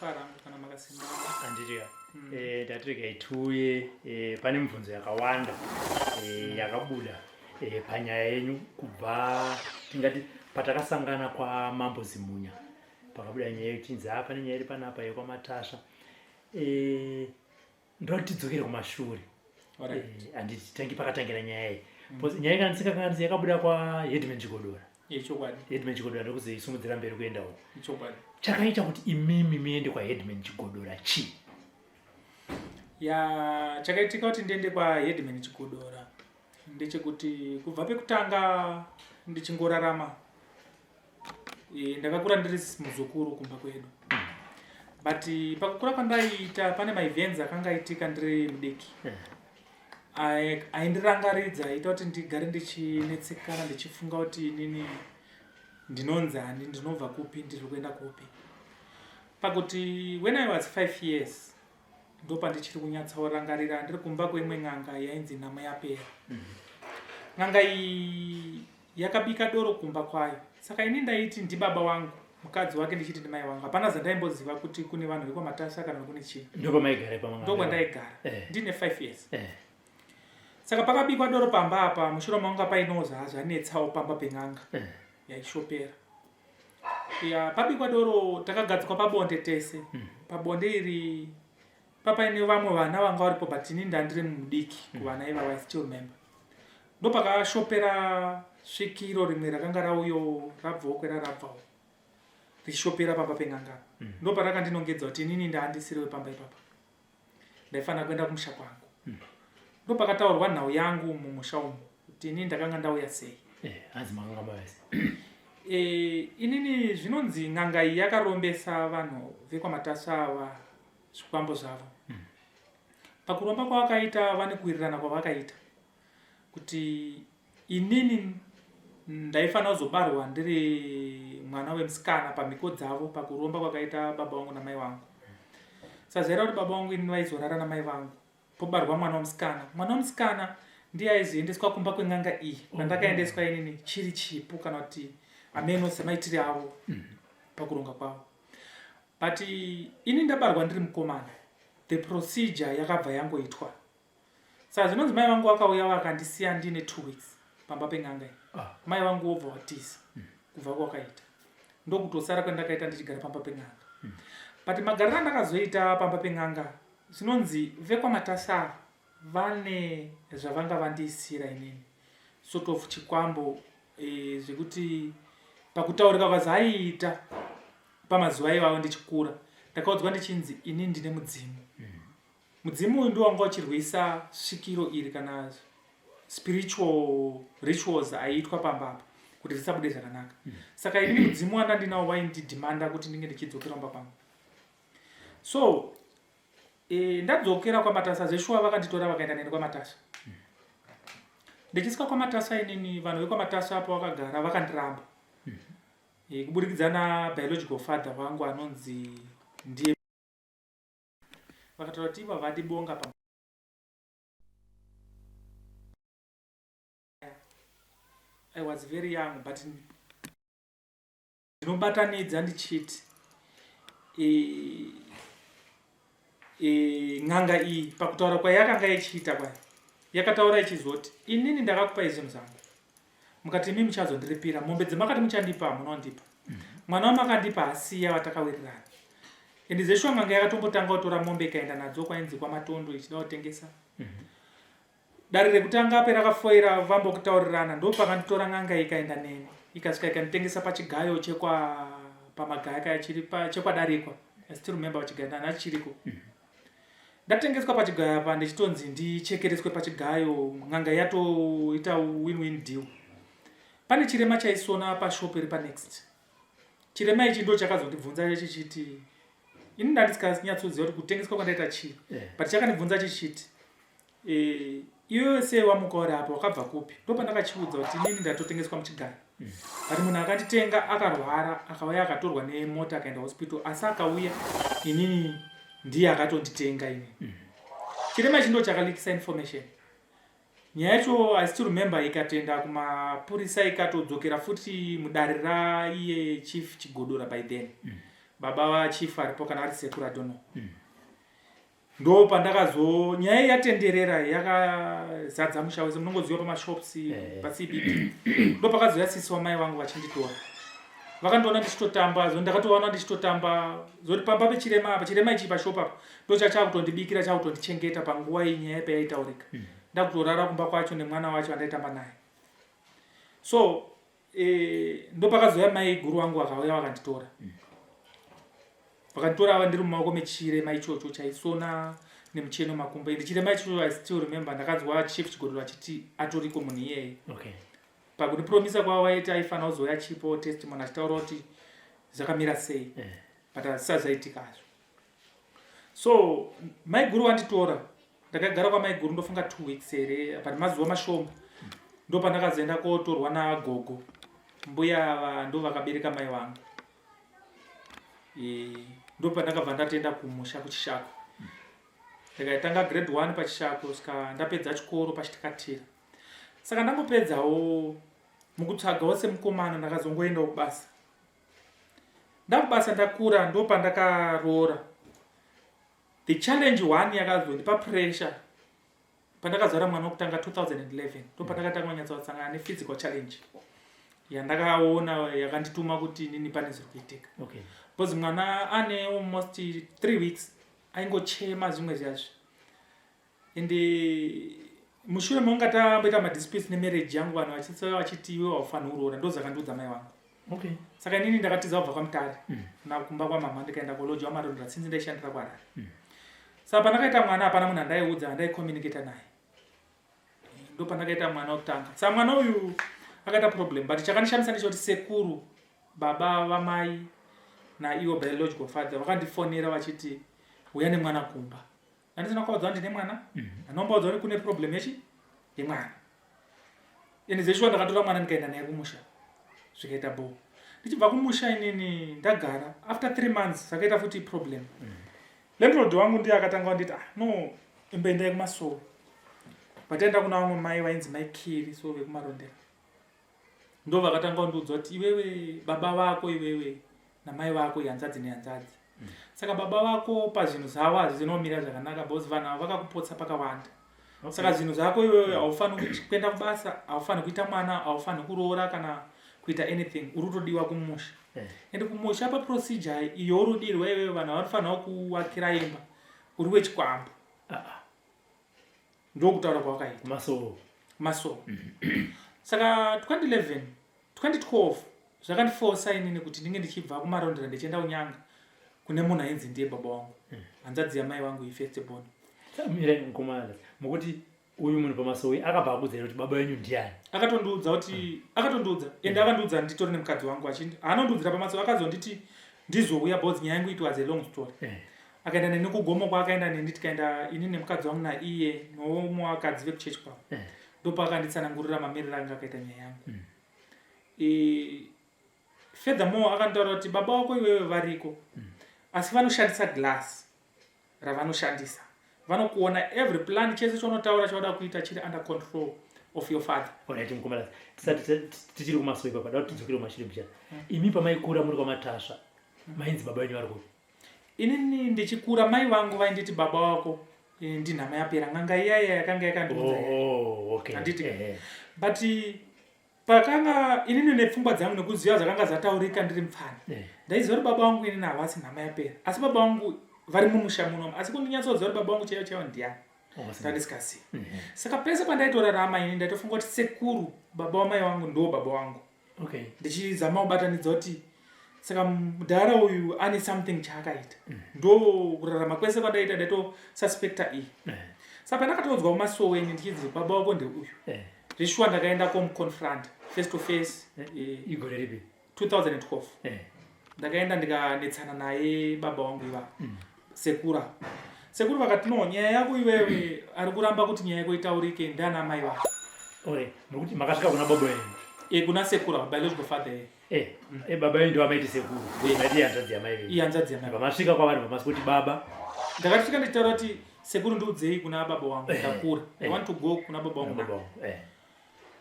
fara kana makasima andiriya ndatirega ituye pane mibvunzo yakawanda yakabuda panyaya yenyu kubva tingati patakasangana kwa Mambo Zimunya pakabuda nyaya yechinzi pane nyaya iri panapa yekwamatasha ndoda tidzokere kumashure handiti tangi pakatangira nyaya iyi nyaya ikandisikakanganisi yakabuda kwa Headman Chigodora Headman Chigodora ndokuzoisimudzira mberi kuenda uko chakaita kuti imimi muende kwa Headman Chigodora chi chakaitika kuti ndiende kwa Headman Chigodora ndechekuti kubva pekutanga ndichingorarama ndakakura ndiri muzukuru kumba kwedu but pakukura kwandaita pane maevents akanga aitika ndiri mudiki aindirangaridza aita kuti ndigare ndichinetsekana ndichifunga kuti inini ndinonzani ndinobva kupi ndiri kuenda kupi pakuti when I was 5 years ndopa ndichiri kunyatsarangarira ndiri kumba kwemwe ng'anga yainzi NaMai apera ng'anga iyi yakabika doro kumba kwayo saka ini ndaiti ndibaba wangu mukadzi wake ndichiti ndimai wangu hapana zandaimboziva kuti kune vanhu vekwamatasa kana kune chii ndokwandaigara ndine 5 years saka pakabikwa doro pamba apa mushure manga painoza zvanetsawo pamba peng'anga yaishopera pabikwa doro takagadzikwa pabonde tese pabonde iri papaine vamwe vana vanga varipo but ini ndandiri mudiki kuvana ivava I still remember ndopakashopera svikiro rimwe rakanga rauyo rabvawo kwera rabvawo richishopera pamba peng'anga ndoparakandinongedza kuti inini ndaandisiriwe pamba ipapa ndaifanira kuenda kumusha kwangu ndopakataurwa nhau yangu mumusha umu kuti inini ndakanga ndauya sei inini zvinonzi ng'anga iyi yakarombesa vanhu vekwamatasa ava zvikwambo zvavo pakuromba kwavakaita vane kuwirirana kwavakaita kuti inini ndaifanira kuzobarwa ndiri mwana wemusikana pamhiko dzavo pakuromba kwakaita baba vangu namai vangu sazaira kuti baba vangu inini vaizorara namai vangu pobarwa mwana wemusikana ndiye aizoendeswa kumba kweng'anga iyi kwandakaendeswa inini chiri chipo kana kuti ameno semaitiri avo pakuronga kwavo but ini ndabarwa ndiri mukomana the procedure yakabva yangoitwa saka zvinonzi mai vangu vakauya vakandisiya ndine 2 weeks pamba peng'anga iyi mai vangu wobva watiza kubva kwakaita ndokutosara kwandakaita ndichigara pamba peng'anga but magariro andakazoita pamba peng'anga zvinonzi vekwamatasa vane zvavanga vandisira inini sort of chikwambo zvekuti pakutaurika kwazaiita pamazuva iwayo ndichikura ndakaudzwa ndichinzi ini ndine mudzimu mudzimu uyu ndiwanga uchirwisa svikiro iri kana spiritual rituals aiitwa pambapa kuti risabude zvakanaka saka ini mudzimu wandandinawo waindidhimanda kuti ndinge ndichidzokera kumba kwangu so ndadzokera kwamatasa zveshuwa vakanditora vakaenda neni kwamatasa ndichisvika kwamatasa inini vanhu vekwamatasa apo vakagara vakandiramba kuburikidza nabiological father vangu anonzi ndiye vakataura kuti iva vadibonga I was very young but ndinobatanidza ndichiti ng'anga iyi pakutaura kwayakanga ichiita kwai yakataura ichizoti inini ndakakupai zvinhu zvangu mukati imi muchazondiripira mombe dzemakati muchandipa munondipa mwana wamakandipa asiya watakawirirana ende zveshuwa ng'anga yakatombotanga kutora mombe ikaenda nadzo kwainzi kwamatondo ichida kutengesa dare rekutanga perakafoira vambokutaurirana ndopakanditora ng'anga ikaenda neni ikasvika ikanditengesa pachigayo pamagaya chekwadarikwa I still remember pachigayo nanachiriko ndatengeswa pachigayo apa ndichitonzi ndichekereswe pachigayo ng'anga yatoita win-win deal pane chirema chaisona pashopu iri panext chirema ichi ndo chakazondibvunza chichiti ini ndandisinganyatsoziva kuti kutengeswa kwandaita chii but chakandibvunza chichiti iwe sei wamuka uri apa wakabva kupi ndopandakachiudza kuti inini ndatotengeswa muchigayo but munhu akanditenga akarwara akauya akatorwa nemota akaenda hospital asi akauya inini ndiye akatonditenga ini chirema ichi ndo chakalikisa information nyaya yacho I still remember ikatenda kumapurisa ikatodzokera futi mudare raiye chief Chigodora by then baba vachifa aripo kana ari sekuru adono. Ndo pandakazo nyaya yatenderera yakazadza musha wese munongoziva pamashops paCBD. Ndo pakazoya sisi wamai vangu vachinditora. Vakandoona ndichitotamba, ndakatoona ndichitotamba, zoti pamba pachirema ichi pashopa apa. Ndo chakutondibikira chakutondichengeta panguva inyaya payaitaurika. Ndakutorara kumba kwacho nemwana wacho andaitamba naye. So ndo pakazoya mai guru wangu vakauya vakanditora. Vakanditora ndiri mumaoko mechirema ichocho chaisona nemucheno makumbo. Chirema ichocho I still remember ndakadzwa chief chigodoro achiti atoriko munhu iyeye. Okay. Pakundipromisa kwavo vaiti aifanira kuzoya chipo testimony achitaura kuti zvakamira sei. But hazvisazvaitikazvo. So mai guru vanditora. Ndakagara kwa mai guru ndofunga 2 weeks here. But mazuva mashoma. Ndo pandakazoenda kotorwa nagogo. Mbuya ndo vakabereka mai vangu. Ndo pandakabva ndatenda kumusha kuchishako. Ndakaitanga grade 1 pachishako saka ndapedza chikoro pachitikatira. Saka ndangopedzawo mukutsvagawo semukomana ndakazongoendawo kubasa. Ndakubasa ndakura ndo pandakaroora. The challenge 1 yakazondipa pressure. Pandakazara mwana wokutanga 2011 ndo pandakatanga kunyatsotsangana nephysical challenge. Yandakaona yakandituma kuti nini pane zviri kuitika. Okay. Because mwana ane almost 3 weeks aingochema zvimwe zvazvo. Ende mushure maunga tamboita madisputes nemarriage yangu vanhu vachiti iwe haufaniri kuroora ndo zvakandiudza mai vangu. Okay. Saka inini ndakatiza kubva kwaMutare nakumba kwamama ndikaenda kuloji wamarondera since ndaishandira kwaRari. Saka pandakaita mwana hapana munhu andaiudza andaicommunicata naye. Ndo pandakaita mwana wokutanga. Saka mwana uyu akaita problem but chakandishamisa ndechoti sekuru baba vamai naiwo biological father vakandifonera vachiti uya nemwana kumba. Andisina kuudza ndine mwana. Anombaudza kuti kune problem yemwana. Ende zeshuwa ndakatora mwana ndikaenda naye kumusha. Zvikaita bo. Ndichibva kumusha inini ndagara after 3 months zvakaita futi problem. Landlord wangu ndiye akatanga kunditi no imboendai kumasoro. Pataenda kuna vamwe mai vainzi mai Kiri so vekumarondera. Ndo vakatanga kundiudza kuti iwewe baba vako iwewe namai vako ihanzvadzi nehanzvadzi. Saka baba vako pazvinhu zvavo hazvinomira zvakanaka because vanhu ava vakakupotsa pakawanda. Saka zvinhu zvako iwewe haufaniri kuenda kubasa, haufaniri kuita mwana, haufaniri kuroora kana kuita anything. Uri kutodiwa kumusha. Ende kumusha paprocedure iyo urudirwa iwewe vanhu vanofanira kuwakira imba. Uri wechikwambo. Ndo kutaura kwawakaita. Masoro. Saka 2012 zvakandiforsa inini kuti ndinge ndichibva kumarondera ndichienda kunyanga kune munhu ainzi ndiye baba vangu. Hanzvadzi yamai vangu ifirst born. Mira mukomana mukuti uyu munhu pamasoi akabva akudzera kuti baba wenyu ndiani? Akatondiudza ende akandiudza nditori nemukadzi wangu achindi anondiudzira pamasoi akazonditi ndizouya because nyaya yangu it was a long story. Akaenda neni kugomo kwaakaenda neni tikaenda ini nemukadzi wangu naiye nomumwe wakadzi vekuchechi kwavo. Ndo pakanditsanangurira mamiriro anga akaita nyaya yangu. Furthermore akantaura kuti baba wako iwewe variko asi vanoshandisa glass ravanoshandisa. Vanokuona every plan chese chaunotaura chauda kuita chiri under control of your father. Alright mukomana. Tichiri kumasoi papa da tidzokere kumashiri mchana. Imi pamaikura muri kwamatasva. Mainzi baba wenyu variko. Inini ndichikura mai vangu vainditi baba wako ndinhama yapera nganga iyaya yakanga yakandiudza. Okay. Handiti. But pakanga inini nepfungwa dzangu nekuziva zvakanga zvataurika ndiri mupfana. Ndaiziva kuti baba vangu inini havasi nhama yapera. Asi baba vangu vari mumusha munomu. Asi kundinyatsoziva kuti baba vangu chaiwo ndiani. Ndandisikazivi. Saka pese pandaitorarama inini ndaitofunga kuti sekuru baba wamai vangu ndo baba vangu. Okay. Ndichizama kubatanidza kuti saka mudhara uyu ane something chaakaita. Ndo kurarama kwese kwandaita ndaitosuspecta iyi. Saka pandakatoudzwa kumasowe ini ndichidzi baba wako ndeuyu. Zveshuwa ndakaenda komuconfront face to face. Igore ripi? 2012. Ndakaenda ndikanetsana naye baba wangu iva. Sekuru vakati no nyaya yako iwewe ari kuramba kuti nyaya yako itaurike ndana mai vako. Nokuti makasvika kuna baba wenyu. Kuna sekuru biological father. Baba wenyu ndo amaiti sekuru. Ndati hanzvadzi yamai venyu. Ihanzvadzi yamai. Pamasvika kwavanhu pamasikuti baba. Ndakasvika ndichitaura kuti sekuru ndiudzei kuna baba wangu ndakura. I want to go kuna baba wangu.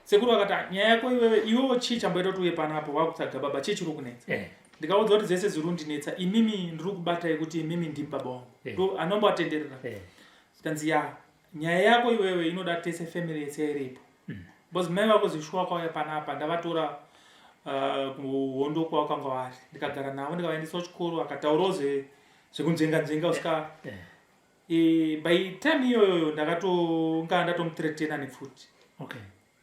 Sekuru vakati nyaya yako iwewe chii chamboita kuti uye panapo wakutsvaga baba chii chiri kunetsa. ndikaudza kuti zvese zviri kundinetsa imimi ndiri kubatai kuti imimi ndimi baba wangu ndo anomboatenderera zikanzi nyaya yako iwewe inoda tese family yese iripo because mai vako zvishuwa kwauya panapa ndavatora kuhondo kwavakanga vari ndikagara navo ndikavaendesa kuchikoro akataurawo zvekunzvenga usika by time iyoyo ndakatonga ndatomutretena nepfuti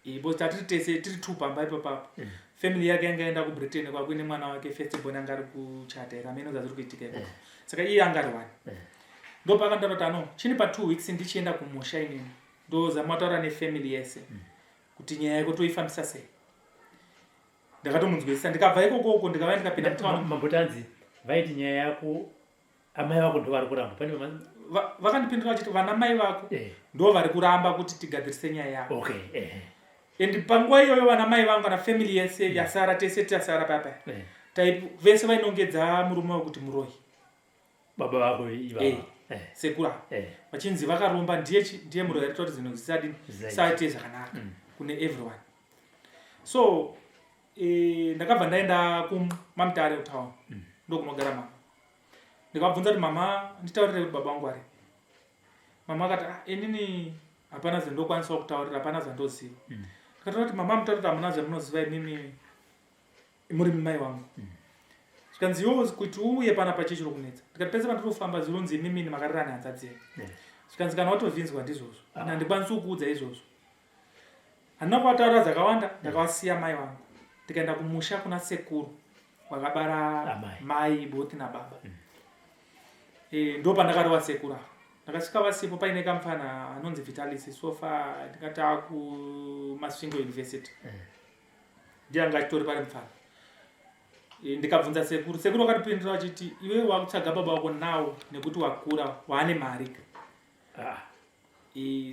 because tatiri tese tiri two pamba ipapapo family yake yanga enda kubritain kwakuine mwana wake firstborn anga ari kuchata ira amene zaziri kuitika ikoko saka iye anga ari one ndo pakandoti ano chini pa 2 weeks ndichienda kumusha inini ndozama kutaura nefamily yese kuti nyaya yako toifambisa sei ndakatomunzwisisa ndikabva ikokoko ndikava ndikapinda mambotanzi vaiti nyaya yako amai vako ndo vari kuramba pane vakandipindura vachiti vana mai vako ndo vari kuramba kuti tigadzirise nyaya yako and panguva iyoyo vana mai vangu kana family yese yasara tese tasara papa vese vainongedza murume wekuti muroyi baba vako sekura vachinzi vakaromba ndiye muroyi ari kuti zvinhu zvisaite zvakanaka kune everyone so ndakabva ndaenda kumamutare kutown ndokunogara mama ndikabvunza kuti mama nditaurire kuti baba vangu ari mama akati inini hapana zvandokwanisa kutaurira hapana zvandoziva ndikataura kuti mama mutauri kuti hamuna zvamunoziva imimi muri mai vangu zvikanzi iwo kuti uuye pana pachechiro kunetsa ndikati pese pandiri kufamba zvironzi imimi makarira nehanzvadzi zvikanzi kana watovhinzwa ndizvozvo handikwanisi kukuudza izvozvo handina kuvataura zvakawanda ndakavasiya mai vangu ndikaenda kumusha kuna sekuru wakabara mai both nababa ndo pandakarova sekuru ava ndakasvika vasipo paine kamufana anonzi Vitalis sofa ndikati akumasvingo university ndianga achitori pari mufana ndikabvunza sekuru vakatipindura vachiti iwe wakutsvaga baba wako nawo nekuti wakura waane mari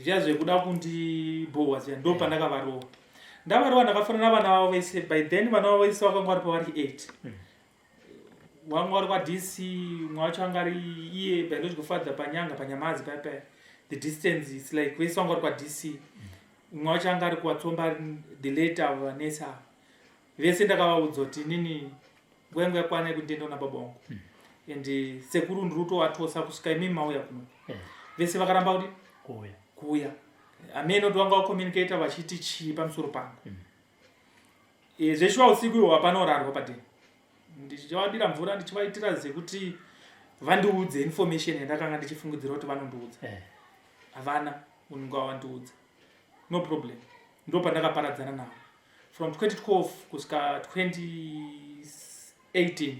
zviya zvekuda kundibhohwa zviya ndo pandakavarova ndavarova ndakafanana navana vavo vese by then vana vavo vese vakanga vari pavari 8 wanga wari kwaDC mwe wacho anga ari iye biological father panyanga panyamazi paipa the distance is like vese vanga vari kwaDC mwe wacho anga ari kuvatsomba the later vanesa vese ndakavaudza kuti inini nguva yangu yakwana yekuti ndiendewo nababa wangu and sekuru ndiri kutovatosa kusvika imimi mauya kuno vese vakaramba kuti kuuya amene kuti vanga vakomunicata vachiti chii pamusoro pangu zveshuwa usiku ihwo hapana urarwa padeni ndichivadira mvura ndichivaitira zekuti vandiudze information yandakanga ndichifungidzira kuti vanondiudza havana unonga vandiudza no problem ndo pandakaparadzana navo from 2012 kusvika 2018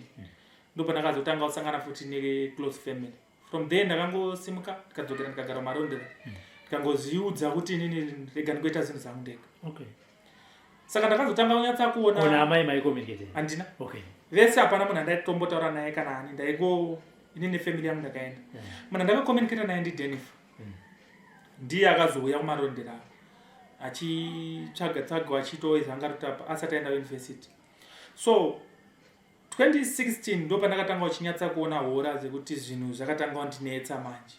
ndo pandakazotanga kusangana futi neclose family from there ndakangosimuka ndikadzokera ndikagara marondera ndikangoziudza kuti inini rega ndikoita zvinhu zvangu ndega saka ndakazotanga kunyatsa kuona amai maikomunicate handina vese hapana munhu andaitombotaura naye kana ani ndaiko inini nefamily yangu ndakaenda munhu andakakomunicata naye ndiDenif ndiye akazouya kumarondera achitsvaga achitoizanga kuti asati aenda university so 2016 ndo pandakatanga uchinyatsa kuona hora dzekuti zvinhu zvakatanga kundinetsa manje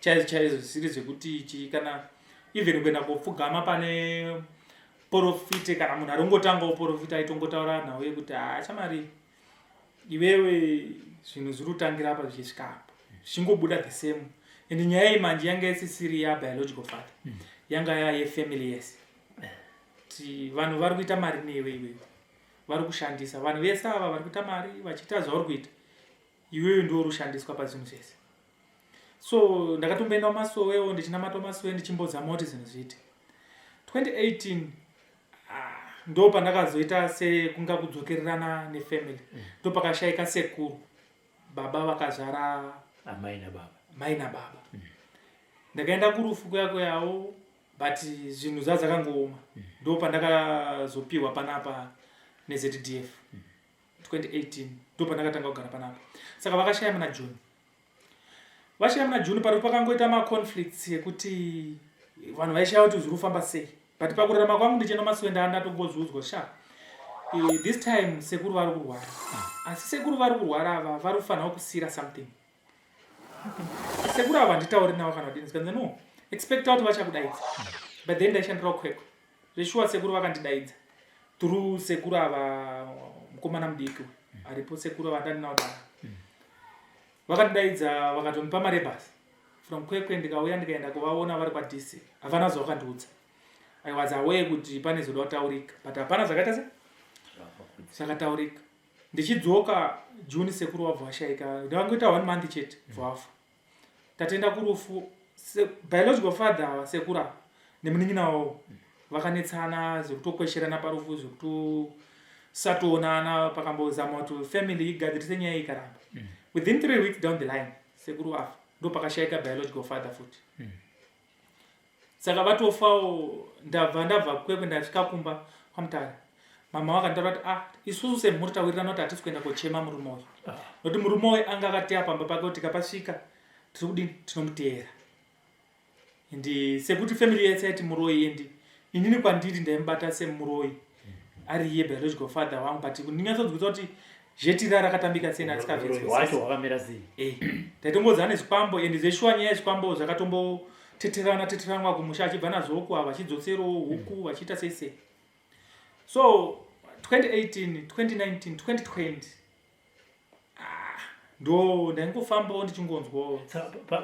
chaizvo zvisiri zvekuti kana even kuenda kopfugama pane profite kana munhu arongotangawo profite aitongotaura nawo yekuti chamari iwewe zvinhu zviri kutangira apa zvichisvika apa zvichingobuda the same and nyaya iyi manje yanga isisiri yabiological father yanga yefamily yese kuti vanhu vari kuita mari newe iwewe vari kushandisa vanhu vese ava vari kuita mari vachiita zvauri kuita iwewe ndo uri kushandiswa pazvinhu zvese so ndakatomboenda kumasowewo ndichinamata masowe ndichimbozama kuti zvinhu zviite 2018 ndo pandakazoita sekunga kudzokererana nefamily ndo pakashayika sekuru baba vakazvara mai nababa ndakaenda kurufu kuyako yawo but zvinhu zvazvakangooma ndo pandakazopiwa panapa neZDF 2018 ndo pandakatanga kugara panapa saka vakashaya muna June pari pakangoita maconflicts yekuti vanhu vaishaya kuti zviri kufamba sei but pakurarama kwangu ndichienda maswenda ndatongozviudzwa this time sekuru vari kurwara asi sekuru vari kurwara ava vari kufanira kusira something sekuru ava handitauri navo kana kudini zikanzi no expecta kuti vachakudaidza but then ndaishandira kwekwe zveshuwa sekuru vakandidaidza through sekuru ava mukomana mudiki aripo sekuru vandandinaudana vakandidaidza vakatondipa mare basi from Kwekwe ndikauya ndikaenda kuvaona vari kwaDC havana zvakandiudza I was aware kuti pane zvoda kutaurika but hapana zvakaita se zvakataurika ndichidzoka June sekuru wabva washaika ndavangoita 1 month chete bvafa tatenda kurufu biological father sekuru nemunin'ina wavo vakanetsana zvekutokwesherana parufu zvekutosatonana pakambozama kuti family igadzirise nyaya ikaramba within 3 weeks down the line sekuru wafa ndo pakashaika biological father futi saka vatofawo ndabva Kwekwe ndasvika kumba kwaMutare mama vakantaura kuti isusu semhuri tawirirana kuti hatisi kuenda kochema murume uyu nokuti murume uyu anga akateya pamba pake kuti kapasvika tiri kudini tinomuteera ende sekuti family yese yaiti muroyi endi inini kwandiri ndaimubata semuroyi ari iye biological father wangu but ndinyatsodzodzwa kuti zhetira rakatambika sena wacho wakamira sei taitongodzana nezvikwambo ende zveshuwa nyaya yezvikwambo zvakatomboteteranwa kumusha achibva nazvoku vachidzoserawo huku vachiita seise so 2018 2019 2020 ndo ndaingofambawo ndichingonzwawo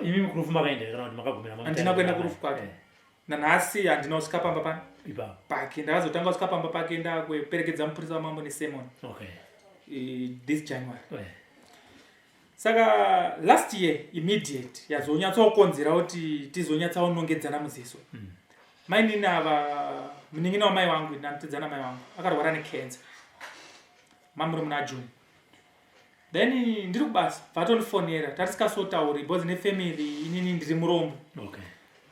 imi kurufu makaenda kana kuti makagumira handina kuenda kurufu kwake nanhasi handina kusvika pamba pano pake ndakazotanga kusvika pamba pake ndakuperekedza mupurisa wamambo nesemon this January saka last year immediate yazonyatsokonzera kuti tizonyatsaunongedzana muziso mainini ava munin'ina wamai vangu namutedzana mai vangu akarwara necancer mamuri muna June then ndiri kubasa vatondifonera tatisingasotauri because nefamily inini ndiri murombo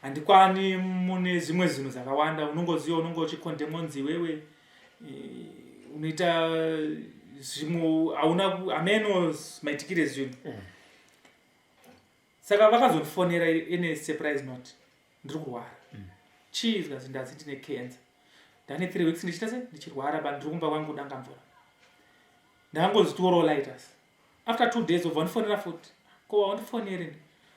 handikwani mune zvimwe zvinhu zvakawanda unongoziva unonge uchikondemodzi wewe unoita zvimwe hauna ameno maitikire zvinhu saka vakazondifonera ine surprise note ndiri kurwara chii zikazi ndazi ndine cancer ndane 3 weeks ndichita se ndichirwara but ndiri kumba kwangu danga mvura ndakangozvitoro lighters after 2 days obva ndifonera futi ko wandifonere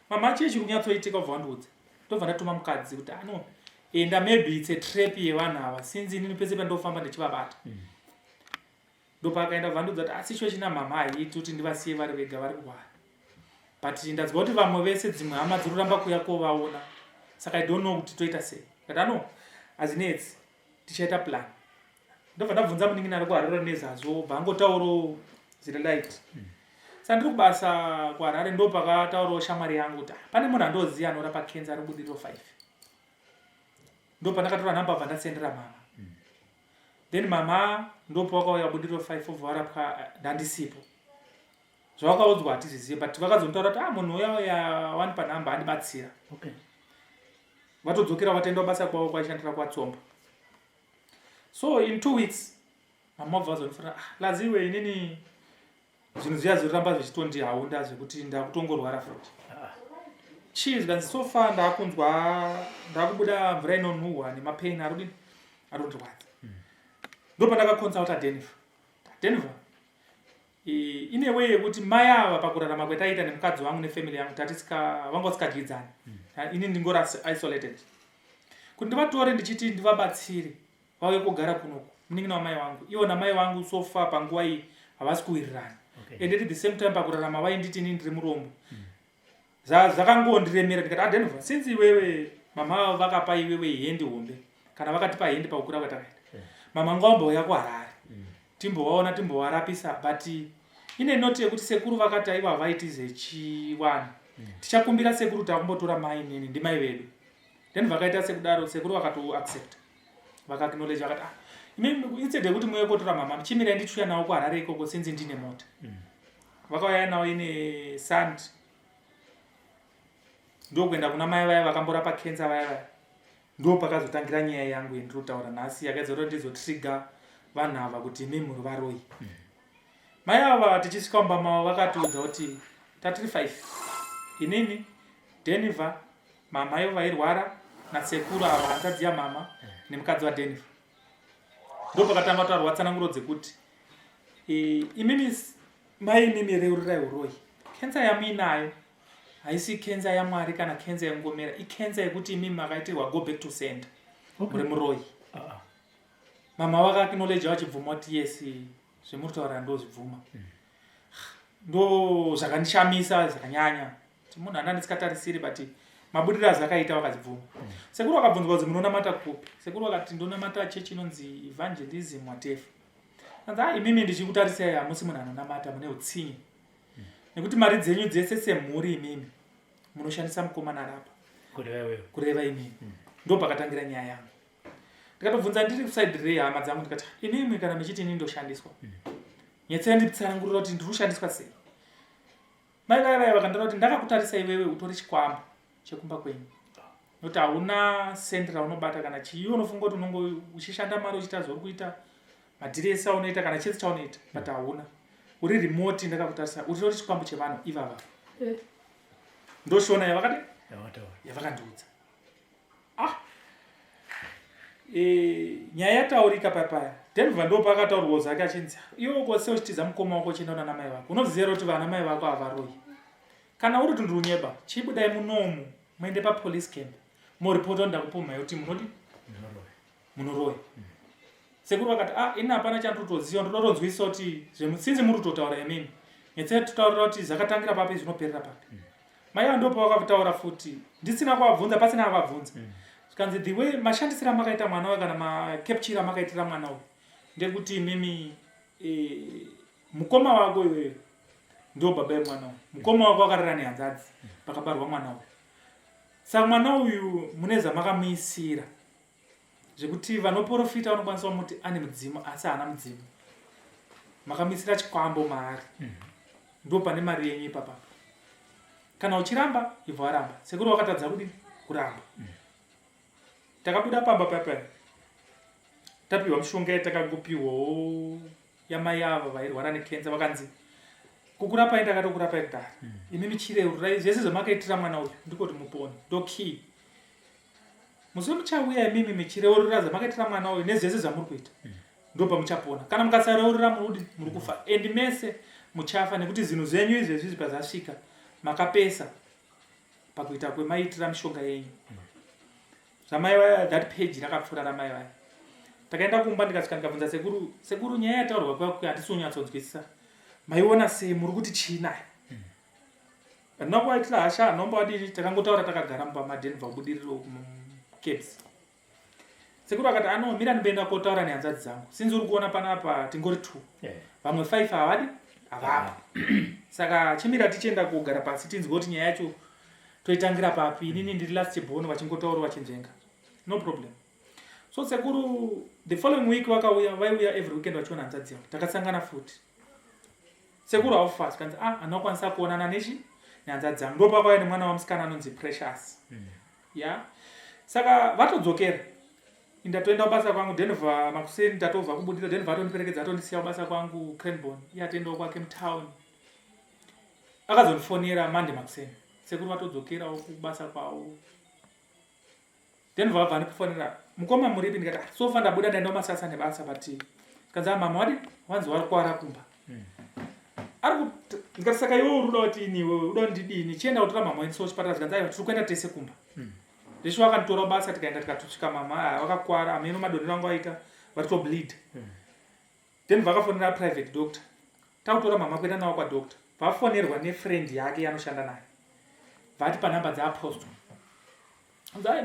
mama chii chiri kunyatsoitika obva wandiudza ndobva ndatuma mukadzi kuti ano enda maybe it's a trap yevanhu ava since inini pese pandofamba ndichivabata ndopakaenda vanduudza kuti asi icho china mama haiti kuti ndivasiye vari vega vari kurwara but ndadzwa kuti vamwe vese dzimwe hama dziri kuramba kuya kovaona saka I don't know kuti toita sei but ano azinetsi tichaita plan ndobva ndabvunza munin'ina ari kuharare nezazvo bvangotauro ziri light saka ndiri kubasa kuharare ndo pakataurawo shamwari yangu kuti pane munhu andoziya anorapa cancer ari budiriro 5 ndo pandakatora nhamba bva ndasendera mama then mama ndopawakauya budiriro 5 obva warapwa ndandisipo zvavakaudzwa hatizvizive but vakazontaura kuti munhu uya wanipa nhamba andibatsira vatodzokera vataenda basa kwavo kwaishandira kwatsomba so in 2 weeks mama obva vazondifonera laziwe inini zvinhu zviya zviriramba zvichitondihaunda zvekuti ndakutongorwara futi chii zvikanzi so far ndakunzwa ndakubuda mvura inonhuhwa nemapain arondirwadza ndo pandakakonsulta Denver ine way yekuti mai ava pakurarama kwetaita nemukadzi wangu nefamily yangu vanga vasikadyidzani ini ndingori isolated kuti ndivatore ndichiti ndivabatsire vauye kugara kunoku munin'ina wamai vangu ivo namai vangu so far panguva iyi havasi kuwirirana and at the same time pakurarama vainditi ini ndiri murombo zvakangondiremera ndikati Denver since iwewe mama vakapa iwewe hendi hombe kana vakatipa hendi pakukura kwatakaita mama ngambouya kuHarare timbovaona timbovarapisa but ine noti yekuti sekuru vakati aiva vaiti zechiwana tichakumbira sekuru takumbotora mai nini ndimai vedu then vakaita sekudaro sekuru vakatoaccept vakaaknowledge vakati instead yekuti muye kotora mama chimira ndichuya nawo kuHarare ikoko since ndine mota vakauya nawo ine sand ndokuenda kuna mai vaya vakamborapa cancer vaya ndo pakazotangira nyaya yangu yendinotaura nhasi yakadzora ndizotrigger vanhu ava kuti imi muri varoyi mai ava tichisvika mumba mavo vakatiudza kuti tatiri 5 inini Denver mama ivo vairwara nasekuru ava hanzvadzi yamama nemukadzi waDenver ndo pakatanga kutaurwa tsananguro dzekuti imimi mai imimi reurirai uroyi cancer yamuinayo haisi cancer yaMwari kana cancer yangomera icancer yekuti imimi makaitirwa go back to sender muri muroyi mama vakaaknowledge vachibvuma kuti yes zvemuri taura ndozvibvuma ndo zvakandishamisa zvakanyanya kuti munhu andandisingatarisiri but mabudiro azvakaita vakadzibvuma. Sekuru vakabvunzwa kuti munonamata kupi, sekuru vakati ndonamata chechi inonzi evangelism whatever. Anza imimi ndichikutarisai hamusi munhu anonamata mune utsinye nekuti mari dzenyu dzese semhuri imimi munoshandisa mukomana rapa kureva imimi. Ndo pakatangira nyaya yangu. Ndikatobvunza ndiri kuside rei hama dzangu ndikati imimi kana muchiti ini ndoshandiswa nyetsei nditsanangurira kuti ndiri kushandiswa sei. Mai vai vakandiona kuti ndakakutarisa iwewe utori chikwama chekumba kwenyu nokuti hauna sendi raunobata kana chii, unofunga kuti unonge uchishanda mari uchiita zvauri kuita madhiresa unoita kana chese chaunoita but hauna uri remote. Ndakakutarisa utori chikwambo chevanhu ivava ndoshona yavakandiudza. Nyaya yataurika papaya Denver ndo pakataurwa zake achinzi iwe kwose uchitiza mukoma wako chindaona namai vako unoziva kuti vana mai vako havaroi. Kana uri tundurunyeba chibudai munomu muende papolice camp moripota ndakupumai kuti munoti munoroi. Sekuru vakati ina hapana chandotoziva ndototonzwisa kuti sinzi muri kutotaura imimi nyetsei totaurira kuti zvakatangira papi zvinoperera papi. Mai avo ndo pavakataura futi ndisina kuvabvunza pasina avabvunza zvikanzi the way mashandisira makaita mwana uyu kana macapture makaitira mwana uyu ndekuti mimi mukoma wako iwewe ndo baba yemwana uyu, mukoma wako akarara nehanzvadzi pakabarwa mwana uyu. Saka mwana uyu mune zvamakamuisira zvekuti vanoprofita vanokwanisa kumuti ane mudzimu asi haana mudzimu, makamuisira chikwambo maari. Ndo pane mari yenyu ipapa. Kana uchiramba ibva waramba. Sekuru wakatadza kudini kuramba. Takabuda pamba papa tapiwa mushonga yatakangopiwawo yamai ava vairwara nekenza vakanzi kukurapai ndakatokurapai kudhara imi michirerurai zvese zvamakaitira mwana uyu ndikoti muponi ndoki musi muchauya imimi michireurira zvamakaitira mwana uyu nezvese zvamuri kuita ndopa muchapona. Kana mukasareurira muri kufa and mese muchafa nekuti zvinhu zvenyu izvezvi zvipazasvika makapesa pakuita kwemaitira mishonga yenyu. Ramai vaya that page rakapfura ramai vaya. Takaenda kumba ndikasvika ndikabvunza sekuru nyaya yataurwa kwako hatisi kunyatsonzwisisa. Maiona sei muri kuti china? Ndinokuvaitira hasha nomba wadini takangotaura takagara mupamadhenva ubudiriro Caps. Sekuru akati mira ndimboenda kotaura nehanzvadzi dzangu. Sinzi uri kuona panapa tingori 2. Vamwe 5 havadi? Havapa. Saka chimira tichienda kugara pasi tinzwe kuti nyaya yacho toitangira papi, inini ndiri last born vachingotaura vachinzvenga. No problem. So sekuru the following week vaiuya every weekend vachiona hanzvadzi yavo. Takasangana futi. Sekuru haufast kanzi anokwanisa kuonana nehanzvadzi dzangu. Ndo pakauya nemwana wamusikana anonzi Precious. Saka vatodzokera. Ndatoenda kubasa kwangu Denver makuseni ndatobva kubudira Denver atondiperekedza atondisiya kubasa kwangu Cranbourne. Iye atenda kwake mutown. Akazondifonera Monday makuseni. Sekuru vatodzokerawo kubasa kwavo. Denver vabva ndipofonera mukoma muripi ndikati sofa ndabuda ndaenda kumasasa nebasa pati. Kanzi mama wadi wanzi warikwara kumba. Ndikati saka iwe uruda kuti iniwe uda ndidini chienda kutora mama wenso chipatara zikanzi aiwa tiri kuenda tese kumba. Ndisho vakanditora basa tikaenda tikatusvika mama vakakwara ameno madonero angu aita varito bleed. Then vakafonera private doctor. Takutora mama kuenda nawo kwadoctor. Vafonerwa nefriend yake yanoshanda naye. Vati panhamba dzeapostle.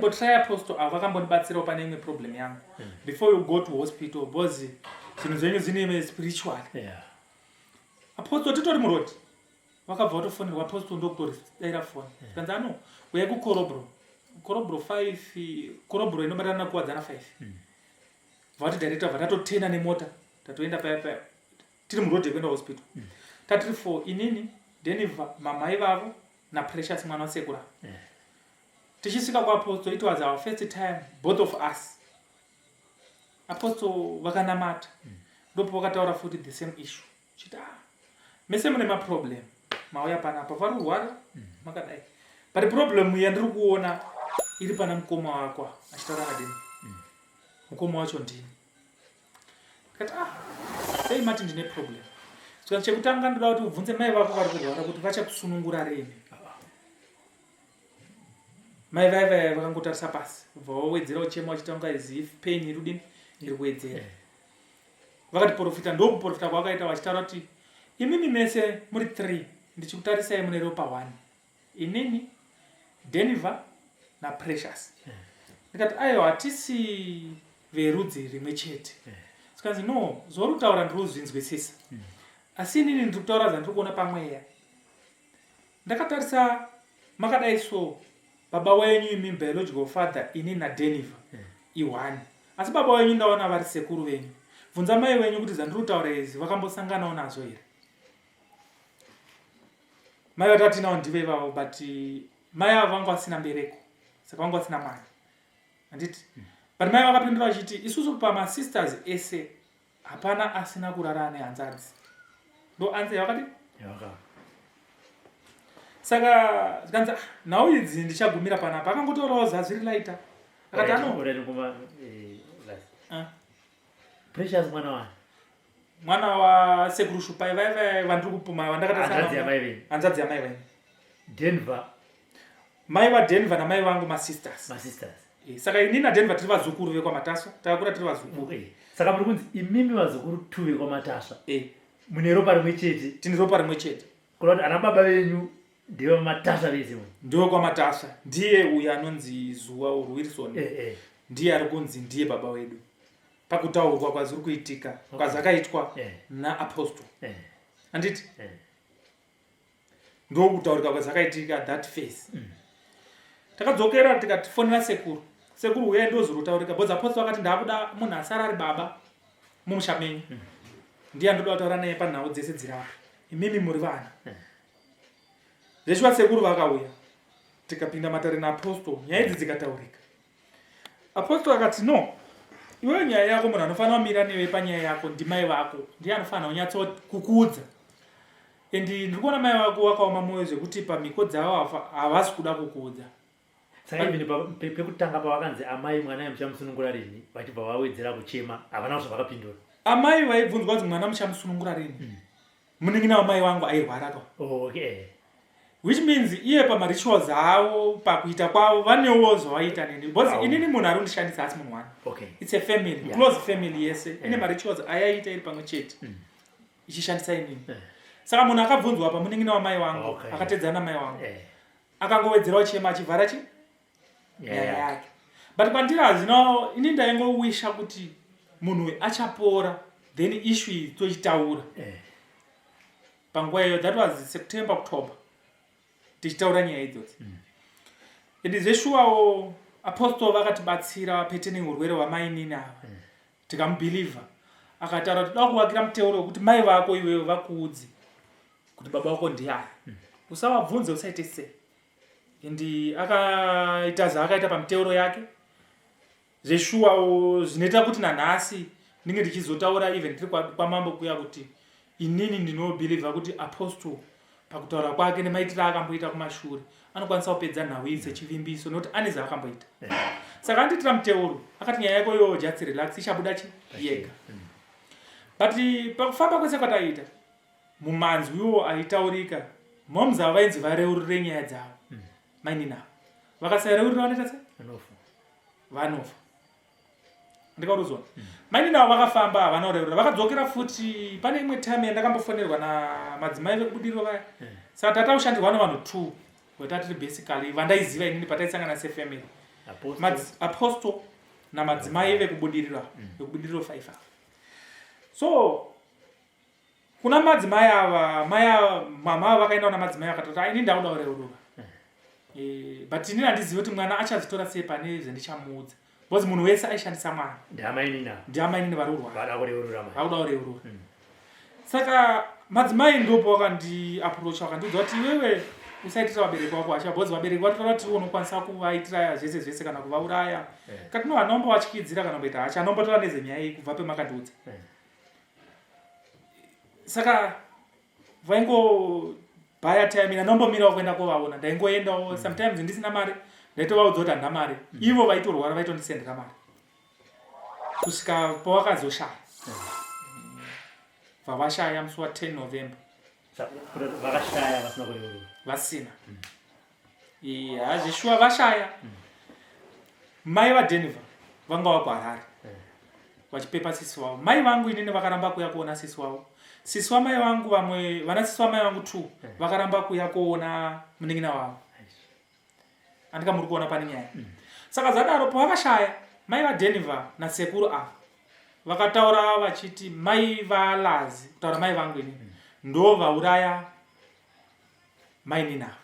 But try apostle vakambondibatsirawo pane imwe problem yangu. Before you go to hospital because zvinhu zvenyu zvine spiritual. Apostle titori muroti. Vakabva vatofonerwa apostle ndokutodaira foni. Kanzi uyai kukorobro. Korobro 5 korobro inobatana kuwadzana 5. Vati director vatatotenda nemota tatoenda paya tiri murodi kuenda hospital. Tatiri 4 inini Denver mama ivavo na Precious mwana wasekura. Tichisvika kuapostle it was our first time both of us. Apostle vakanamata. Ndopo vakataura futi the same issue. Chita mese mune maproblem mauya panapa varurwara makadai. But problem yandiri kuona iri pana mukoma wako achitaura kadini. Mukoma wacho ndini. Kati sei mati ndine problem. Saka chekutanga ndoda kuti ubvunze mai vako vari kurwara kuti vachakusunungura rini. Mai vai vakangotarisa pasi. Vawedzera uchema wachitanga if pain iri kudini iri kuwedzera. Vakati profita ndokuprofita kwakaita vachitaura kuti imimi mese muri 3 ndichikutarisai mune ropa 1 inini Denver na Precious ndikati ayo hatisi verudzi rimwe chete sikanzi no zorutaura ndiruzvinzwisisa asi inini ndiri kutaura zvandiri kuona pamweya ndakatarisa makadai so baba wenyu imi biological father ini naDenver i1 asi baba wenyu ndaona vari sekuru venyu bvunza mai wenyu kuti zvandiri kutaura izvi vakambosanganawo nazvo here mai vatatinawo ndive ivavo but mai avo vanga vasina mbereko saka vanga vasina mwana handiti but mai vakapindura vachiti isusu pamasisters ese hapana asina kurara nehanzvadzi ndo anze yakati saka zikanzi nhau idzi ndichagumira panapa akangotorawo zazi rilaita akati Precious mwana wa sekuru shupai vaive vandiri kupuma vandakatanzvadzi yamai venyu Denver mai vaDenver namai vangu masisters saka inini naDenver tiri vazukuru vekwaMatasva takakura tiri vazukuru saka muri kunzi imimi vazukuru 2 vekwaMatasva mune ropa rimwe chete tine ropa rimwe chete kuti ana baba venyu ndevamatasva vese ndiwe kwaMatasva ndiye uyo anonzi Zuwa Wilson ndiye ari kunzi ndiye baba wedu pakutaurwa kwaziri kuitika kwazakaitwa naApostle handiti ndo kutaurika kwazakaitika that phase takadzokera tikatifonera sekuru uya ndozorutaurika bcause Apostle akati ndakuda munhu asara ari baba mumusha menyu ndiye andoda kutaura naye panhau dzese dzirapo imimi muri vana zveshuva sekuru vakauya tikapinda matare naApostle nyaya idzi dzikataurika Apostle akati no iwe nyaya yako munhu anofanira kumira newe panyaya yako ndimai vako ndiye anofanira kunyatso kukudza endi ndiri kuona mai vako wakaoma mwoyo zvekuti pamhiko dzavo havasi kuda kukudza saka even pekutanga pavakanzi amai mwana yemuchamusunungura rini vachibva vawedzera kuchema havana kuti vakapindura amai vaibvunzwa kuti mwana muchamusunungura rini munin'ina wamai vangu airwara ka which means iye pamarituals avo pakuita kwavo vanewo zvavaita neni because inini munhu ari kundishandisa asi munhu wani it's a family close family yese ine marituals ayaita iri pamwe chete ichishandisa inini saka munhu akabvunzwa pa munin'ina wamai vangu akatedzana mai vangu akangowedzerawo chema achivhara chi nyaya yake but kwandiri hazina ini ndaingowisha kuti munhu achapora then issue tochitaura panguva iyo that was September October tichitaura nyaya idzodzi ende zveshuwawo Apostle vakatibatsira peteni urwere hwamainini ava tikamubhilivha akataura kuti toda kuvakira muteuro wekuti mai vako iwewe vakuudze kuti baba vako ndiani usavabvunze usaite sei endi akaita zvaakaita pamuteuro yake zveshuwawo zvinoita kuti nanhasi ndinge ndichizotaura even tiri kwamambo kuya kuti inini ndinobhilivha kuti Apostle pakutaura kwake nemaitiro akamboita kumashure anokwanisa kupedza nhau iyi sechivimbiso nokuti ane zvaakamboita saka anditira muteuro akati nyaya yako iyoyo just relax ichabuda chi yega but pakufamba kwese kwataita mumanzwi iwo aitaurika moms avo vainzi vareurire nyaya dzavo maininavo vakasareurira vanoita sei vanofa ndikauruzwa maininavo vakafamba havana kureurira vakadzokera futi pane imwe time yandakambofonerwa namadzimai vekubudiriro vaya saka tataushandirwa navanhu 2 wetatiri basically vandaiziva inini pataisangana sefamily Apostle namadzimai vekubudiriro 5 so kuna madzimai ava mama ava vakaendawo namadzimai vakatoti ini ndauda kureurura but inini handizivi kuti mwana achazitora sei pane zvendichamuudza because munhu wese aishandisa mwana ndiamainini vari kurwara vakuda kureurura saka madzimai ndopo vakandiaprocha vakandiudza kuti iwewe usaitira vabereki vako vacha because vabereki vatotaura kuti unokwanisa kuvaitira zvese zvese kana kuvauraya kati no hanombovatyidzira kana kuita hacha anombotora nezvenyaya iyi kubva pemakandiudza saka vaingobhaya time anombomirawo kuenda kovaona ndaingoendawo sometimes ndisina mari ndaitovaudza kuti handina mari ivo vaitorwara vaitondisendera mari kusvika pavakazoshaya vavashaya musi wa10 November vasina hazvishuwa vashaya mai vaDenver vanga vagwarari vachipepa sisi wavo mai vangu inini vakaramba kuya kuona sisi wavo sisi wamai vangu vamwe vana sisi wamai vangu 2 vakaramba kuya kuona munin'ina wavo andika muri kuona pane nyaya saka zvadaro pavakashaya mai vaDenver nasekuru ava vakataura vachiti mai valazi kutaura mai vangu ini ndo vauraya mai ninavo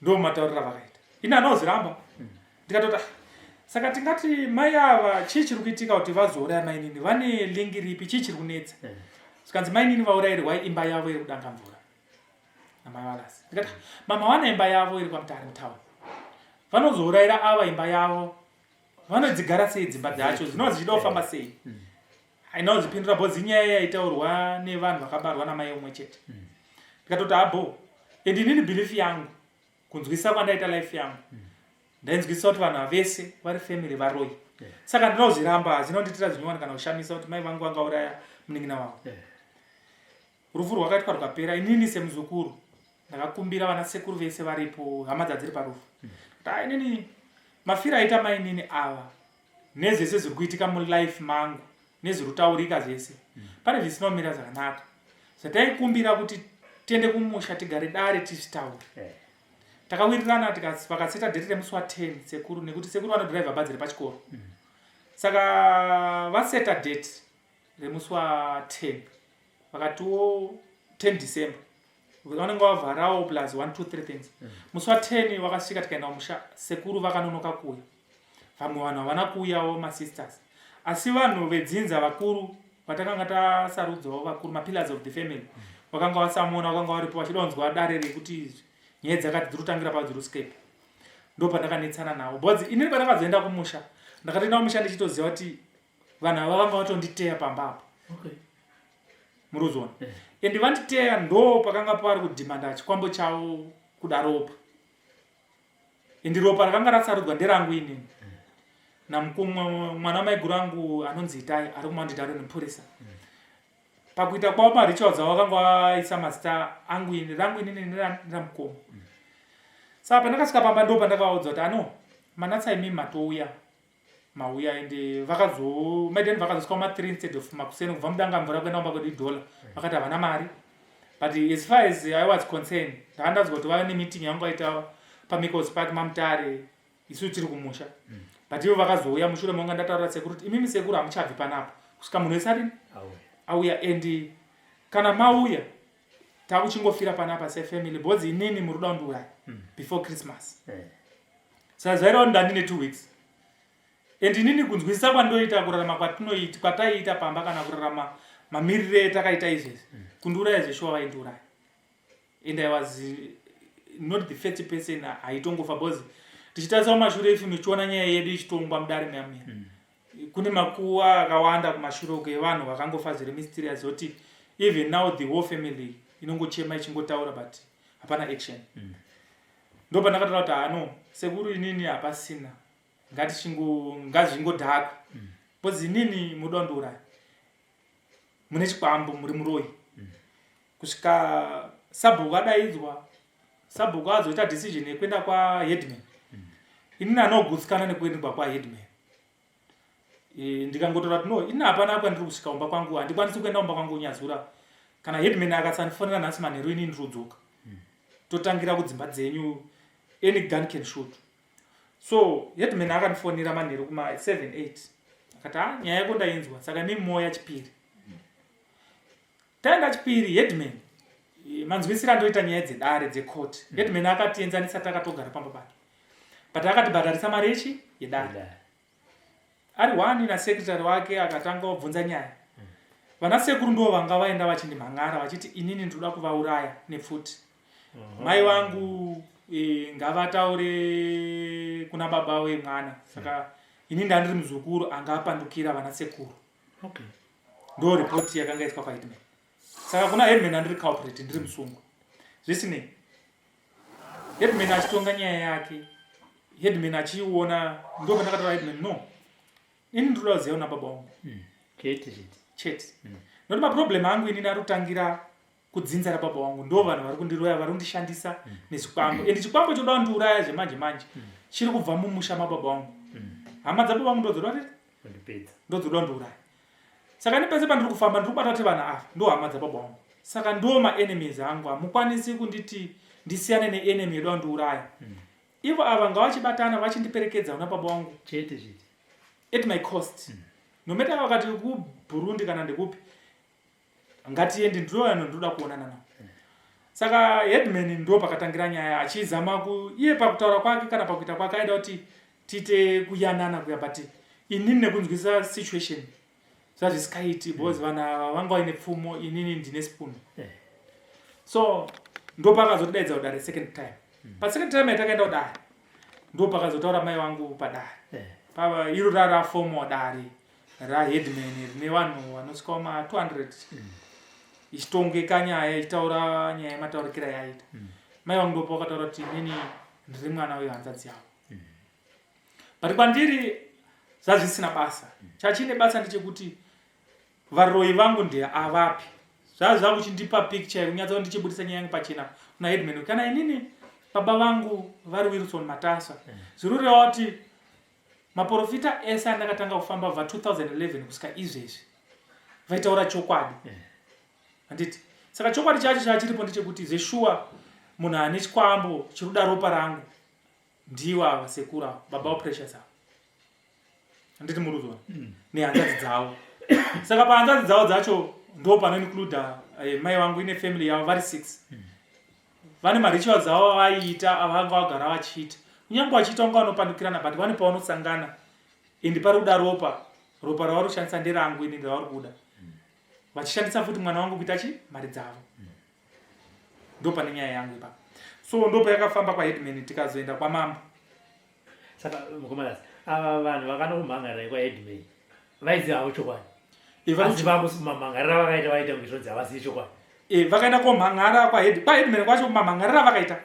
ndo mataurira vakaita ini anozviramba ndikatota saka tingati mai ava chii chiri kuitika kuti vazouraya mai nini vane lingi ripi chii chiri kunetsa sikanzi mai nini vaurayirwai imba yavo iri kudanga mvura namai valazi ndikati mama vana imba yavo iri kwamutare mutauni vanozourayira ava imba yavo vanodzigara sei dzimba dzacho zvinova zvichida kufamba sei ainozvipindura bhodzi inyaya yaitaurwa nevanhu vakabarwa namai umwe chete ndikatoti abo endi inini bhilifi yangu kunzwisa kwandaita life yangu ndainzwisa kuti vanhu vese vari family varoi saka ndinozviramba zvinonditira zvinyowani kana kushamisa kuti mai vangu vangauraya munin'ina wavo rufu rwakaitwa rukapera inini semuzukuru ndakakumbira vana sekuru vese varipo hama dzadziri parufu inini mafira aita mai nini ava nezvese zviri kuitika mulife mangu nezviri kutaurika zvese pane zvisinomira zvakanaka zvataikumbira kuti tiende kumusha tigare dare tichitaura takawirirana vakaseta dheti remusi wa10 sekuru nekuti sekuru vanodhiraivha bhazi repachikoro saka vaseta dheti remusi wa10 vakatiwo 10 December vanenge vavharawo plus 1 2 3 things musi wa10 vakasvika tikaenda kumusha sekuru vakanonoka kuya vamwe vanhu havana kuuyawo masisters asi vanhu vedzinza vakuru vatakanga tasarudzwawo vakuru mapillars of the family vakanga vasamona vakanga varipo vachidonzwa dare rekuti nyaya dzakati dziri kutangira padziruscape ndo pandakanetsana navo bodzi inini pandakazoenda kumusha ndakatoenda kumusha ndichitoziva kuti vanhu ava vanga vatonditeya pambapo muruzona endi vanditeya ndo pakanga pari kudhimanda chikwambo chavo kudaropa endi ropa rakanga rasarudzwa nderangu inini mwana wamaiguru angu anonzi Itai ari kumandidaro nemupurisa pakuita kwavo marituals avo vakanga vaisa mazita angu ini rangu inini ndiramukomo saka pandakasvika pamba ndo pandakavaudza kuti manatsaimi matouya mauya ende maideni vakazosvika ma3 instead of makuseni kubva mudanga mvura kuenda kumba kwedu $1 vakati havana mari but as far as I was concerned ndakandazwa kuti vave nemeeting yangu vaita pamikos park mamutare isu tiri kumusha but ivo vakazouya mushure monga ndataurira sekuru kuti imimi sekuru hamuchabvi panapa kusvika munhu wese adini auya and kana mauya takuchingofira panapa sefamily bodzi inini muri kuda kundiuraya before Christmas saka zvairawo ndandine 2 weeks and inini kunzwisisa kwandoita kurarama kwataiita pamba kana kurarama mamirire etakaita izvezi kundiuraya zveshuwa vaindiuraya and I was not the first person aitongofa bodzi tichitarisawo mashure efimu tichiona nyaya yedu ichitongwa mudare meamira kune makuwa akawanda kumashure uko evanhu vakangofa zviri mysterious zoti even now the whole family inongochema ichingotaura but hapana action ndo pandakataura kuti sekuru inini hapasina ngazvingodhaka bodzi inini muda kundiuraya mune chikwambo muri muroi kusvika sabhuku adaidzwa sabhuku azoita decision yekuenda kwaheadman inini anogutsikana nekuendwa kwaheadman ndikangotora kuti inini hapana kwandiri kusvika umba kwangu handikwanisi kuenda umba kwangu unyazura kana headman akasandifonera nhasi manheru inini ndirudzoka totangira kudzimba dzenyu any gun can shoot so headman akandifonera manheru kuma 7-8 akati nyaya yako ndainzwa saka mimoya chipiri taenda chipiri headman manzwisira andoita nyaya dzedare dzekoti headman akatienzanisa takatogara pamba pake but akatibhadharisa mari yechi yedare ari 1 nasekretary wake akatanga kubvunza nyaya vana sekuru ndo vanga vaenda vachindimhang'ara vachiti inini ndoda kuvauraya nepfuti mai vangu ngavataure kuna baba wemwana saka inini ndandiri muzukuru anga apandukira vana sekuru ndo ripoti yakanga yaiswa paheadman saka kuna headman andiri culprit ndiri musungu zvisinei headman achitonga nyaya yake headman achiiona ndo pandakataura headman ini ndinoda kuziva una baba wangu chete noti maproblem angu inini ari kutangira kudzinza rababa wangu ndo vanhu vari kundiroya vari kundishandisa nezvikwambo endi chikwambo choda kundiuraya zvemanje manje chiri kubva mumusha mababa wangu hama dzababa wangu ndozoda kundiuraya saka nepese pandiri kufamba ndiri kubata kuti vanhu ava ndo hama dzababa vangu, saka ndo maenemies angu. Hamukwanisi kunditi ndisiyane neenemy yedu vandiuraya. Ivo ava ngavachibatana vachindiperekedza kuna baba vangu chete at my cost. No matter vakati kuBurundi kana ndikupi, ngatiende ndiro vanhu ndoda kuonana navo. Saka headman ndo pakatangira nyaya achizama iye pakutaura kwake kana pakuita kwake aida kuti tite kuyanana kuya, but inini nekunzwisa situation zvazvisikaiti because vana vanga vaine pfumo, inini ndine spoon. So ndo pakazotidaidza kudare second time. Pa second time yatakaenda kudare ndo pakazotaura mai vangu padare. Pava iro rara fomo dare raheadman rine vanhu vanosvika ma 200 ichitongeka nyaya ichitaura nyaya yemataurikira yaita. Mai vangu ndo pakataura kuti inini ndiri mwana wehanzvadzi yavo. But kwandiri zvazvisina basa. Chachine basa ndechekuti varoi vangu ndiye avapi. Zvazva kuchindipa picture kunyatsa ndichibudisa nyaya yangu pachena kuna headman. Kana inini baba vangu vari Wilson Matasa. Zvirureva kuti maprofita ese andakatanga kufamba va 2011 kusvika izvezvi vaitaura chokwadi. Handiti. Saka chokwadi chacho chachiripo ndechekuti zeshuwa munhu ane chikwambo chiruda ropa rangu ndiwo ava sekura baba vapressure dzavo. Handiti muruzwa nehanzvadzi dzavo. Saka pahanzvadzi dzavo dzacho ndo panoincluda mai vangu ine family yavo vari 6. Vane marituals dzavo vaiita avanga vagara vachiita. Kunyange vachiita kunge vanopandukirana, but vane pavanosangana ende paruda ropa ravari kushandisa nderangu ine ndavari kuda. Vachishandisa futi mwana wangu kuita mari dzavo. Ndo pane nyaya yangu ipapo. So ndo payakafamba kwaheadman tikazoenda kwamambo. Saka mukomana ava vanhu vakanokumhangarira kwaheadman vaiziva havo chokwadi. Asi vakusimamhangarira vakaita vaita ngizvonzi havasiyi chokwadi. Vakaenda komhangarira kwaheadman kwacho mamhangarira vakaita.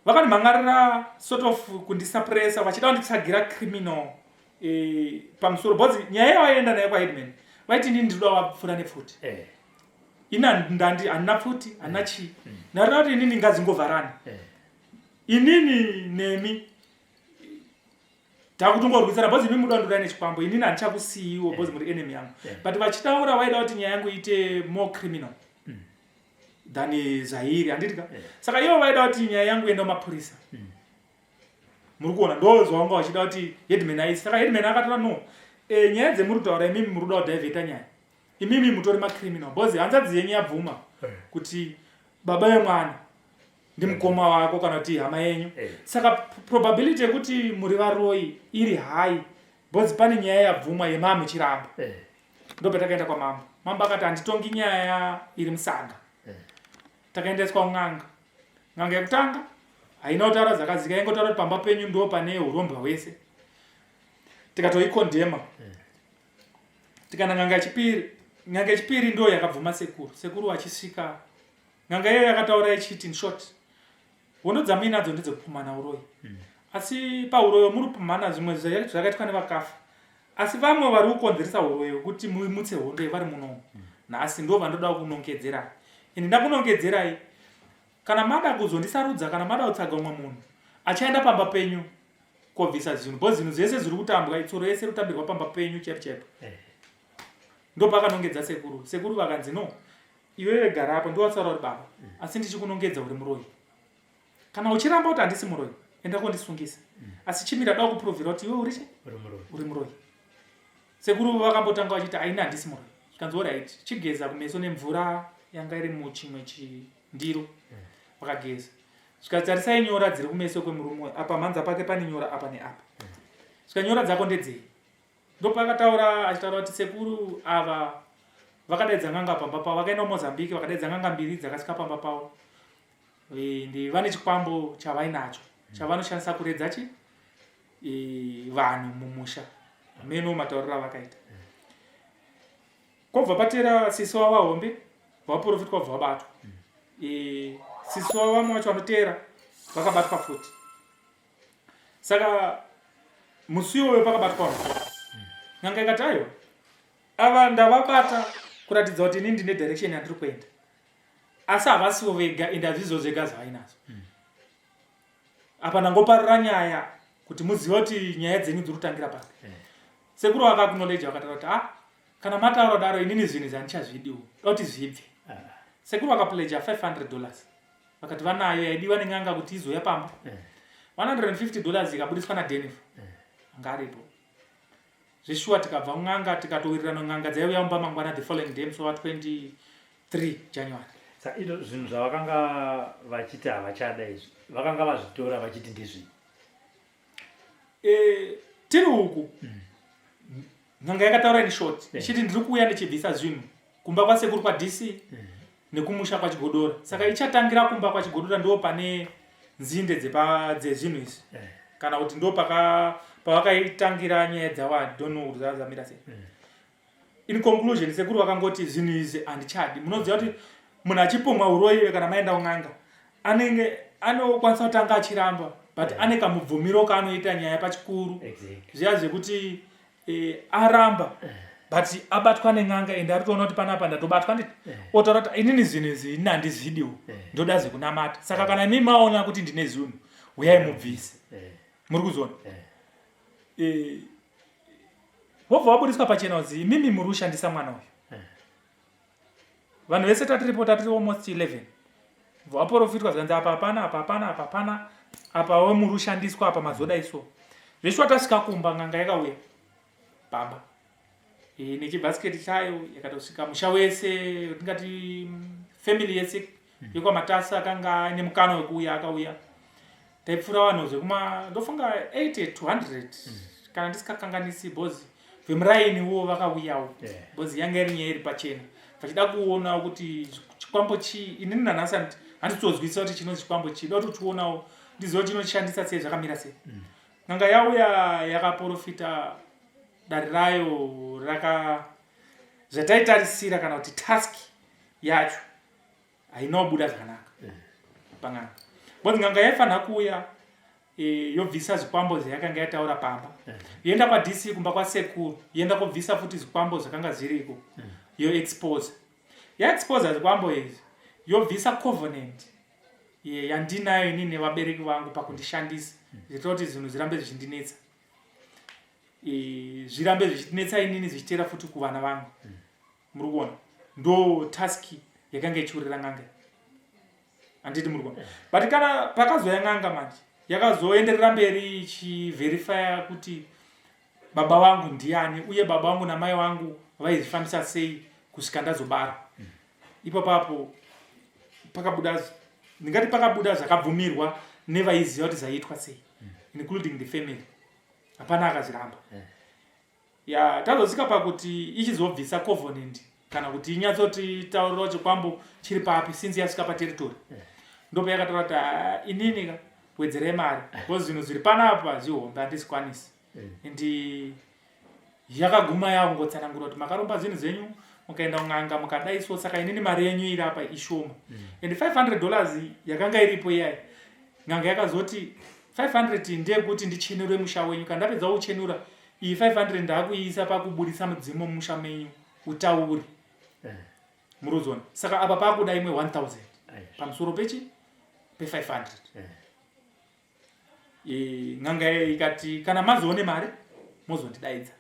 Vakanimhangarira sort of kundisuppressa vachida kunditsagira criminal pamusoro bhodzi nyaya yavaienda nayo kwaheadman vaiti ndini ndinoda wapfuura nepfuti. Ina ndandi handina pfuti handina chii. Narida kuti inini ngazingovharani. Inini nemi takutongorwisana bhodzi imi muda ndodai nechikwambo, inini handichakusiyiwo bhodzi muri enemy yangu. But vachitaura vaida kuti nyaya yangu iite more criminal than zvairi. Handitika. Saka ivo vaida kuti nyaya yangu enda mapurisa. Muri kuona ndo zvavanga vachida kuti headman aisi. Saka headman akatora no, nyaya dzemuri kutaura imimi muri kuda kudhaivheta nyaya, imimi mutori macriminal bhozi hanzvadzi yenyu yabvuma kuti baba vemwana ndimukoma wako kana kuti hama yenyu. Saka probability yekuti muri varoi iri high bhozi pane nyaya yabvuma yemama ichiramba. Ndo patakaenda kwamambo. Mambo akati handitongi nyaya iri musaga. Takaendeswa kun'anga. N'anga yekutanga haina kutaura zvakadzika, ingotaura kuti pamba penyu ndo pane urombwa hwese. Tikatoikondema. Tikaenda n'anga yechipiri. N'anga yechipiri ndo yakabvuma sekuru. Sekuru vachisvika. N'anga iyoyo yakataura ichiti in short, hondo dzamui nadzo ndedzekupumhana uroi. Asi pauroyo muri kupumhana zvimwe zvakaitwa nevakafa. Asi vamwe vari kukonzeresa uroyo kuti mumutse hondo vari muno. Nhasi ndo vandoda kunongedzera. Ende ndakunongedzerai kana mada kuzondisarudza kana mada kutsaga umwe munhu achaenda pamba penyu kobvisa zvinhu, bhozi zvinhu zvese zviri kutambwa itsuro yese rutambirwa pamba penyu chaipo. Ndo pakanongedza sekuru. Sekuru vakanzi no, iwewe gara apo ndowatsaura kuti baba asi ndichikunongedza uri muroi. Kana uchiramba kuti handisi muroi enda kondisungisa. Asi chimira da kuprovera kuti iwe uri muroi. Sekuru vakambotanga vachiti aina handisi muroi. Chikanzi alright, chigeza kumeso nemvura yanga iri muchimwe chindiro. Vakageza. Zvikatarisai nyora dziri kumeso kwemurume apa mhanza pake pane nyora apa neapa. Zvikanyora dzako ndedzei. Ndo pakataura achitaura kuti sekuru ava vakadaidza n'anga pamba pavo, vakaenda kuMozambique vakadaidza n'anga mbiri dzakasvika pamba pavo. Ndi vane chikwambo chavainacho chavanoshandisa kuredza vanhu mumusha. Meno matauriro avakaita. Kwabva patera sisi wavahombe vaprofita kwabva vabatwa. Sisi wavamwe vacho vanoteera vakabatwa futi. Saka musi iwoyo pakabatwa vanhu. N'anga ikati aiwa ava ndavabata kuratidza kuti inini ndine direction yandiri kuenda. Asi havasiwo vega ende hazvizo zvega zvavainazo. Apa ndangoparira nyaya kuti muzive kuti nyaya dzenyu dziri kutangira pake. Sekuru vakakunoleja vakataura kuti kana mataura daro inini zvinhu zvandichazvidiwo doti zvibve sekuru vakapledja $500 vakati vanayo yaidiwa nen'anga kuti izoya pamba $150 ikabudiswa naDenif ngaripo zveshuwa tikabva kun'anga tikatowirirana n'anga dzaiuya mumba mangwana the following day musi wa23 January. Saka ito zvinhu zvavakanga vachiti havachada izvi vakanga vazvitora vachiti ndizvi tiri uku n'anga yakataura in short ichiti ndiri kuuya ndichibvisa zvinhu kumba kwasekuru kwaDC nekumusha kwachigodora saka ichatangira kumba kwachigodora ndo pane nzinde dzezvinhu izvi kana kuti ndo pavakaitangira nyaya dzawa don't know dzamira sei. In conclusion sekuru vakangoti zvinhu izvi handichadi. Munoziva kuti munhu achipomwa uroyi kana maenda kun'anga anenge anokwanisa kutanga achiramba but ane kamubvumiro kaanoita nyaya pachikuru zviya zvekuti aramba but abatwa nen'anga ende ari kuona kuti panapa ndatobatwa nditi otaura kuti inini zvinhu izvi ini handizvidiwo ndoda zvekunamata saka kana imi maona kuti ndine zvinhu uyai mubvise muri kuzoona wobva wabudiswa pachena kuti imimi muri kushandisa mwana uyu vanhu vese tatiripo almost 11 vaprofitwa zvanzi apa hapana apa wemuri kushandiswa apa mazoda iso zveshuwa tasvika kumba n'anga yakauya baba nechibhasiketi chayo yakatosvika musha wese tingati family yese yekwamatasa akanga ane mukana wekuuya akauya taipfuura vanhu zvekuma ndofunga 80 to 100 kana ndisikakanganisi bhozi vemurainiwo vakauyawo bhozi yanga iri nyaya iri pachena vachida kuona kuti chikwambo chii inini nanhasi handitozwisisa kuti chino chikwambo chii da kuti tionawo ndiziva chinoshandisa sei zvakamira sei. N'anga yauya yakaprofita dari rayo zvataitarisira kana kuti task yacho hainobuda zvakanaka pang'anga bhozi n'anga yaifanira kuuya yobvisa zvikwambo zvayakanga yataura pamba yoenda kwaDC kumba kwasekuru yoenda kobvisa futi zvikwambo zvakanga zviriko yoexpose yaexpose zvikwambo izvi yobvisa covenant yandinayo inini nevabereki vangu pakundishandisa zvinoita kuti zvinhu zvirambe zvichindinetsa zvirambe zvichitinetsa inini zvichiteera futi kuvana vangu muri kuona ndo task yakanga ichiurira n'anga handiti muri kuona but kana pakazoya n'anga manje yakazoenderera mberi ichiverifya kuti baba vangu ndiani uye baba vangu namai vangu vaizvifambisa sei kusvika ndazobara ipapo ndingati pakabuda zvakabvumirwa nevaiziva kuti zaiitwa sei including the family hapana akazviramba tazosvika pakuti ichizobvisa covenant kana kuti inyatsoti taurira chikwambo chiri papi since yasvika pateritory ndopa yakataura kuti inini wedzerei mari because zvinhu zviri panapa zvihombe handisikwanisi and yakaguma yakungotsanangura kuti makaromba zvinhu zvenyu mukaenda kun'anga mukadaiso saka inini mari yenyu iri apa ishoma and $500 yakanga iripo iyai n'anga yakazoti 500 ndeyekuti ndichenure musha wenyu kana ndapedza kuchenura iyi 500 ndakuiisa pakubudisa mudzimo mumusha menyu utauri muruzona saka apa pakuda imwe 1000 pamusoro pe500 n'anga ikati kana mazoone mari mozondidaidza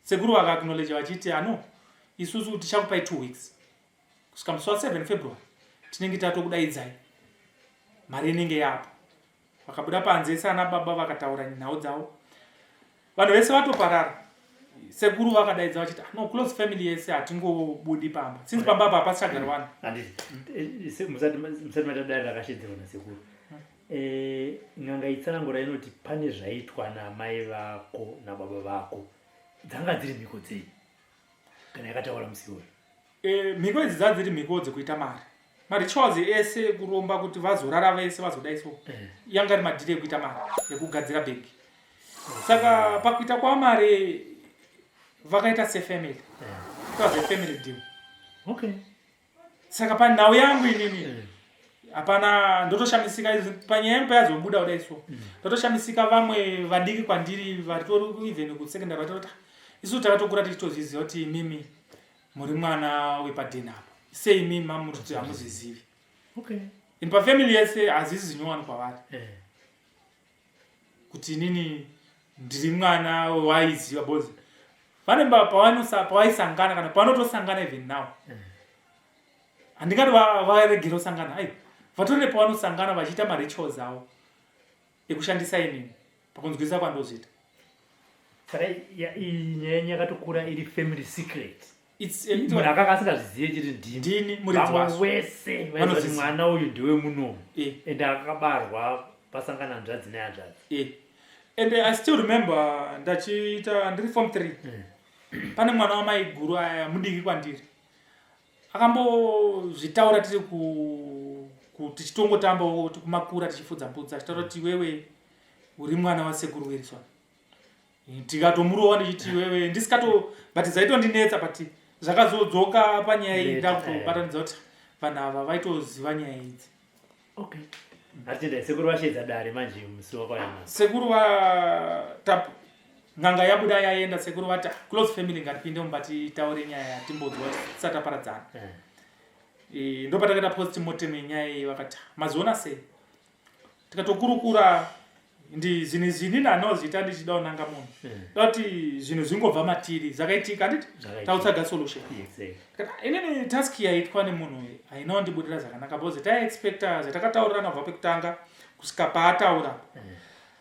sekuru vakaaknowledge vachiti ano isusu tichakupai 2 weeks kusvika musi wa7 February tinenge tatokudaidzai mari inenge yapo vakabuda panze sana baba vakataura nhau dzavo vanhu vese vatoparara sekuru vakadaidza vachiti no close family yese hatingobudi pamba since pamba apa paschagarwana musati matadai rakashedzerwa nasekuru n'anga itsanangura inoti pane zvaitwa namai vako nababa vako dzanga dziri mhiko dzei kana yakataura musi uyu mhiko idzi dzanga dziri mhiko dzekuita marituals ese kuromba kuti vazorara vese vazodaiso yanga iri madhiri ekuita mari ekugadzira bhegi saka pakuita kwa mari vakaita sefamily it was a family deal saka panhau yangu inini hapana ndotoshamisika panyaya yangu payazobuda kudaiso ndotoshamisika vamwe vadiki kwandiri varitori even kusekondari vatorota isu takatokura tichitozviziva kuti imimi muri mwana wepadheni apo sei imimi mamuri kuti hamuzizivi in pafamily yese hazisi zvinyowani kwavari kuti inini ndiri mwana waiziva bozi vanemba pavaisangana kana pavanotosangana even now handingati varegera kusangana aiwa vatorine pavanosangana vachiita marituals avo ekushandisa inini pakunzwisa kwandozvita. Saka iyi nyaya yakatokura iri family secret. Munhu akanga asingazvizive chiri ndini vamwe wese vaizoti mwana uyu ndiwe munomu ende akabarwa pasangana hanzvadzi nehanzvadzi. And I still remember ndachiita ndiri form 3 pane mwana wamai guru aya mudiki kwandiri akambozvitaura tiri tichitongotamba kumakura tichifudza mbudzi achitaura kuti wewe uri mwana wasekuru Wilson. Tikatomurova ndichiti wewe but zvaitondinetsa but zvakazodzoka panyaya iyi ndakutobatanidza kuti vanhu ava vaitoziva nyaya idzi. Okay. Atenda sekuru vashedza dare manje musi wakayama. Sekuru nganga yabuda yaenda sekuru vati close family ngatipinde mumbati taure nyaya timbodzwa tisati taparadzana. Ndo patakaita post mortem yenyaya iyi vakati maziona sei. Tikatokurukura ndi zvinhu nanozita ndichida unanga munhu kuti zvinhu zvingobva matiri zvakaitika nditi tautsaga solution. Inini task yaitwa nemunhu uyu hainondibudira zvakanaka because taiexpecta zvatakataurirana kubva pekutanga kusvika paataura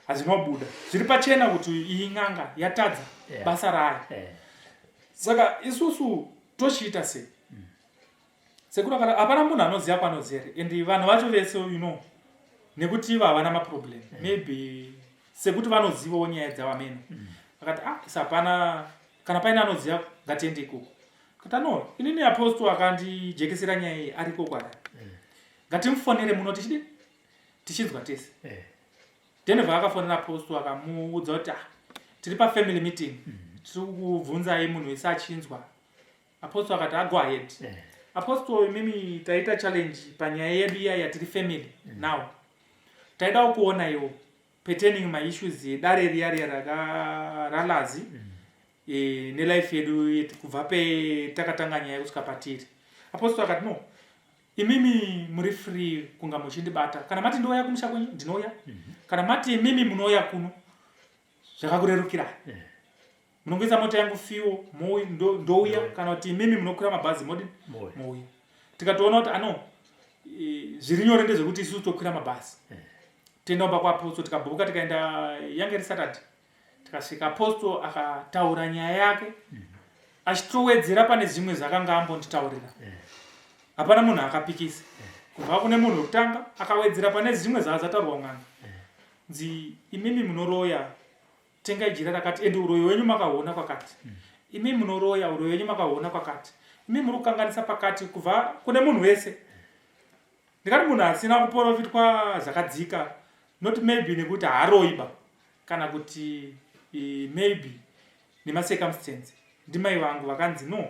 hazvinobuda zviri pachena kuti iyi n'anga yatadza basa rayo. Saka isusu tochiita sei sekuru akati hapana munhu anoziva kwanozere and vanhu vacho vese nekuti ivo havana maproblem maybe sekuti vanozivawo nyaya dzavamene akati isapana kana paine anoziva ngatiende ikoko kati no inini apostle akandijekesera nyaya iyi ariko kwada ngatimufonere muno tichinzwa tese. Then vaakafonera apostle akamuudza kuti tiri pafamily meeting tiri kubvunzai munhu wese achinzwa. Apostle akati go ahead. Apostle mimi taita challenge panyaya yedu iya yatiri family now taida kuona iwo pertaining my issues dare riya ralazi nelife yedu kubva petakatanga nyaya kusvika patiri. Apostle akati no imimi muri free kunga muchindibata kana mati ndouya kumusha kwenyu ndinouya kana mati imimi munouya kuno zvakakurerukira munongoisa mota yangu fiwo ndouya kana kuti imimi munokwira mabhazi modi mouya. Tikatoona kuti zviri nyore ndezvekuti isusu tokwira mabhazi tienda kumba kwaapostol tikabhuka tikaenda yange iri Saturday tikasvika apostol akataura nyaya yake achitowedzera pane zvimwe zvakanga ambonditaurira. Hapana munhu akapikisa kubva kune munhu wekutanga akawedzera pane zvimwe zvaazataurwa n'anga nzi imimi munoroya tengai jira rakati ende uroyi wenyu makaona kwakati imimi munoroya uroyi wenyu makaona kwakati imimi muri kukanganisa pakati kubva kune munhu wese. Ndikati munhu asina kuprofitwa zvakadzika not maybe nekuti haaroiba kana kuti maybe nemacircumstance. Ndimai vangu vakanzi no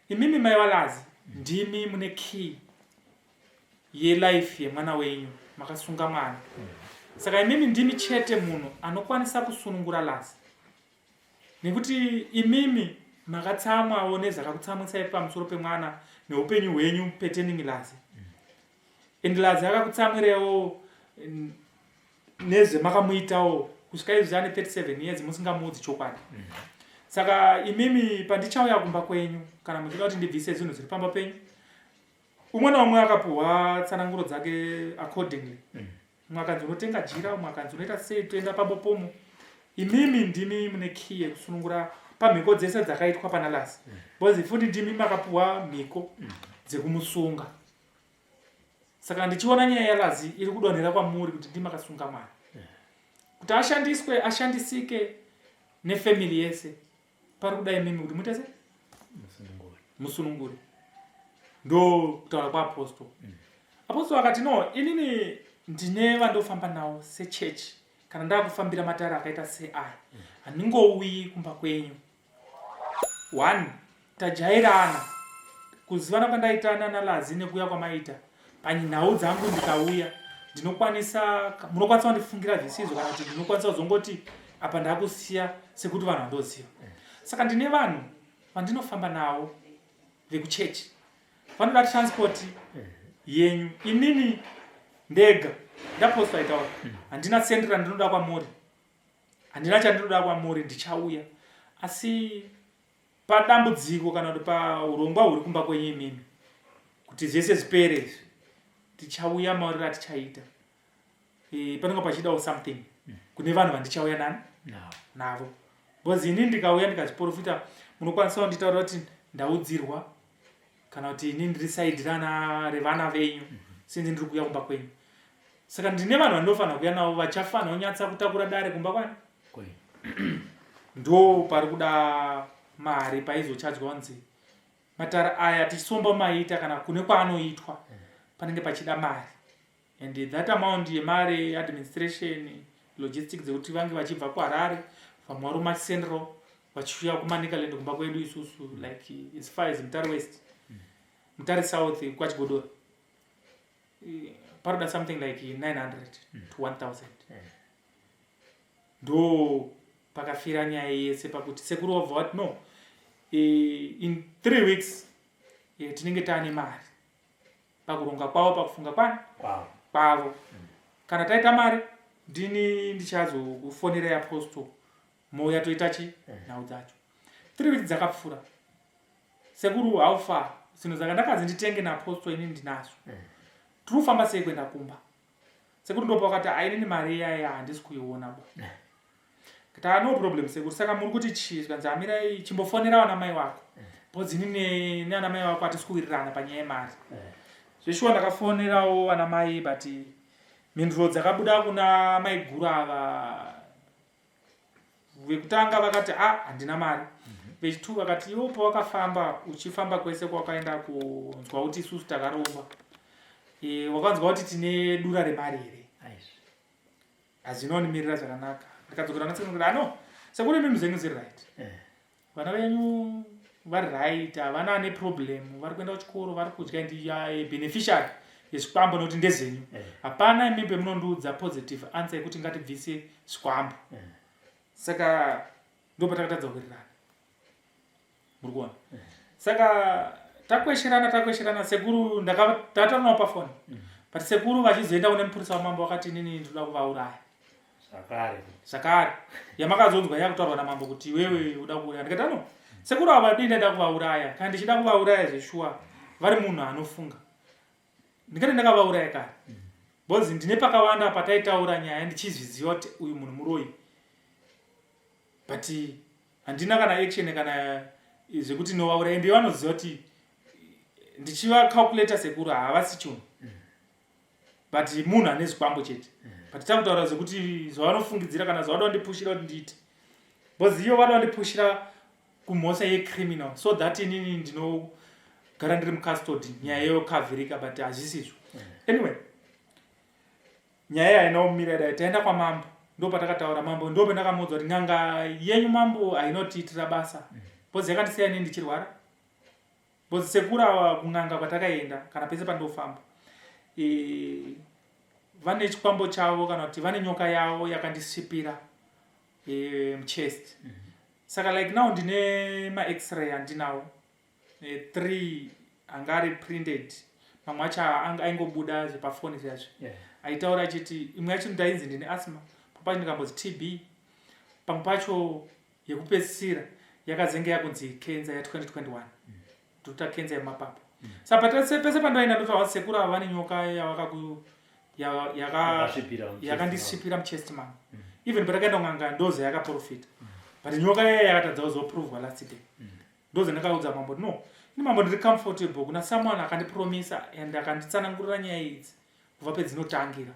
imimi mai valazi ndimi mune key yelife yemwana wenyu makasunga mwana. Saka imimi ndimi chete munhu anokwanisa kusunungura lazi nekuti imimi makatsamwawo nezvakakutsamwisai pamusoro pemwana neupenyu hwenyu pertaining lazi and lazi akakutsamwirewo nezvemakamuitawo kusvika izvi ane 37 years musingamuudzi chokwadi. Saka imimi pandichauya kumba kwenyu kana muchida kuti ndibvise zvinhu zviri pamba penyu umwe naumwe akapuhwa tsananguro dzake accordingly. Umwe akanzi unotenga jira umwe akanzi unoita sei toenda pabopomo. Imimi ndimi mune key yekusunungura pamhiko dzese dzakaitwa pana lazi because futi ndimi makapuhwa mhiko dzekumusunga. Saka ndichiona nyaya yalazi iri kudonhera kwamuri kuti ndimi makasunga mwana kuti ashandisike nefamily yese pari kuda imimi kuti muite sei musunungure. Ndo kutaura kwaapostol. Apostol akati no inini ndine vandofamba nawo sechechi kana ndakufambira matare akaita seaya handingouyi kumba kwenyu. 1 tajairana kuzivana kwandaitana nalazi nekuuya kwamaita panhau dzangu ndikauya munokwanisa kundifungira zvisizvo kana kuti ndinokwanisa kuzongoti apa ndakusiya sekuti vanhu vandoziva. Saka ndine vanhu vandinofamba navo vekuchechi vanoda transport yenyu. Inini ndega ndapostol aitaura handina sendera ndinoda kwamuri handina chandinoda kwamuri ndichauya asi padambudziko kana kuti paurongwa huri kumba kwenyu imimi kuti zvese zvipere tichauya mauriro atichaita panenge pachidawo something kune vanhu vandichauya navo because ini ndikauya ndikazviprofita munokwanisa kunditaura kuti ndaudzirwa kana kuti ini ndiri saidi revana venyu sinzi ndiri kuuya kumba kwenyu. Saka ndine vanhu vandinofanira kuuya navo vachafanira kunyatsa kutakura dare kumba kwani ndo pari kuda mari paizochadzwa kunzi matara aya tichisomba maita kana kune kwaanoitwa panenge pachida mari, and that amount yemari administration logistics dzekuti vange vachibva kuHarare vamwe vari Central vachiuya kuManicaland kumba kwedu isusu like as far as Mutare West Mutare South kwaChigodoro paroda something like 900 to 1000 ndo pakafira nyaya yese pakuti sekuru wabva wati no in 3 weeks tinenge taane mari pakuronga kwavo pakufunga kwavo kana taita mari ndini ndichazokufonera apostle moya toita nhau dzacho. 3 weeks dzakapfuura sekuru haufa zvinhu zvakandakazi nditenge naapostle ini ndinazo tirikufamba sei kuenda kumba. Sekuru ndopa wakati ainini mari yaya handisi kuiona ba kata no problem sekuru saka muri kuti chii zvikanzi amirai chimbofonera vanamai vako because inini nevanamai vako hatisi kuwirirana panyaya yemari zveshuwa ndakafonerawo vanamai but mhinduro dzakabuda kuna mai guru ava vekutanga vakati handina mari vechitu vakati iwo pawakafamba uchifamba kwese kwakaenda kunzwa kuti isusu takaromba wakanzwa kuti tine dura remari here hazvinonimirira zvakanaka. Ndikadzokera nasekuru no sekuru mimi zvenyu zviri right vana venyu vari right havana neproblem vari kuenda kuchikoro vari kudya ndi beneficiary yezvikwambo nokuti ndezvenyu hapana imimbe munondiudza positive answer yekuti ngatibvise zvikwambo. Saka ndopatakatadza kuwirirana muri kuona. Saka takwesherana sekuru ndakatanawo pafoni but sekuru vachizoenda kune mupurisa wamambo wakati inini ndinoda kuvauraya zvakare yamakazonzwa yakutaurwa namambo kuti iwewe uda kuuraya. Ndikati no sekuru ava dii ndaida kuvauraya kana ndichida kuvauraya zveshuwa vari munhu anofunga ndikati ndakavauraya kare because ndine pakawanda pataitaura nyaya ndichizviziva kuti uyu munhu muroyi but handina kana action kana zvekuti novauraya ndiye vanoziva kuti ndichivacalculata sekuru havasi chinhu but munhu ane zvikwambo chete but takutaura zvekuti zvavanofungidzira kana zvavada kundipushira kuti ndiite because iyo vada kundipushira kumhosva yecriminal so that inini ndinogara ndiri mucustody nyaya yokavhirika but hazvisizvo. Anyway nyaya yainaomira dai taenda kwamambo ndopatakataura mambo ndopendakamuudza kuti n'anga yenyu mambo hainotiitira basa because yakandisiya ini ndichirwara because sekuru ava kun'anga kwatakaenda kana pese pandofamba vane chikwambo chavo kana kuti vane nyoka yavo yakandisvipira muchest saka like now ndine max-ray andinawo 3 anga ari printed mamwe acho aingobuda zvepafoni zvazvo aitaura achiti imwe yacho ndainzi ndine asthma papacho ndikambozi TB pamwe pacho yekupedzisira yakazenge yakunzi cancer ya2021 ndokuta cancer yemapapu saka pese pandoenda ndotaura sekuru ava vane nyoka yakandisvipira muchest mangu even patakaenda kun'anga ndoze yakaprofita but nyoka yaya yakatadza kuzoprovwa last day ndoze ndakaudza mambo no ini mambo ndiri comfortable kuna someone akandipromisa and akanditsanangurira nyaya idzi kubva pedzinotangira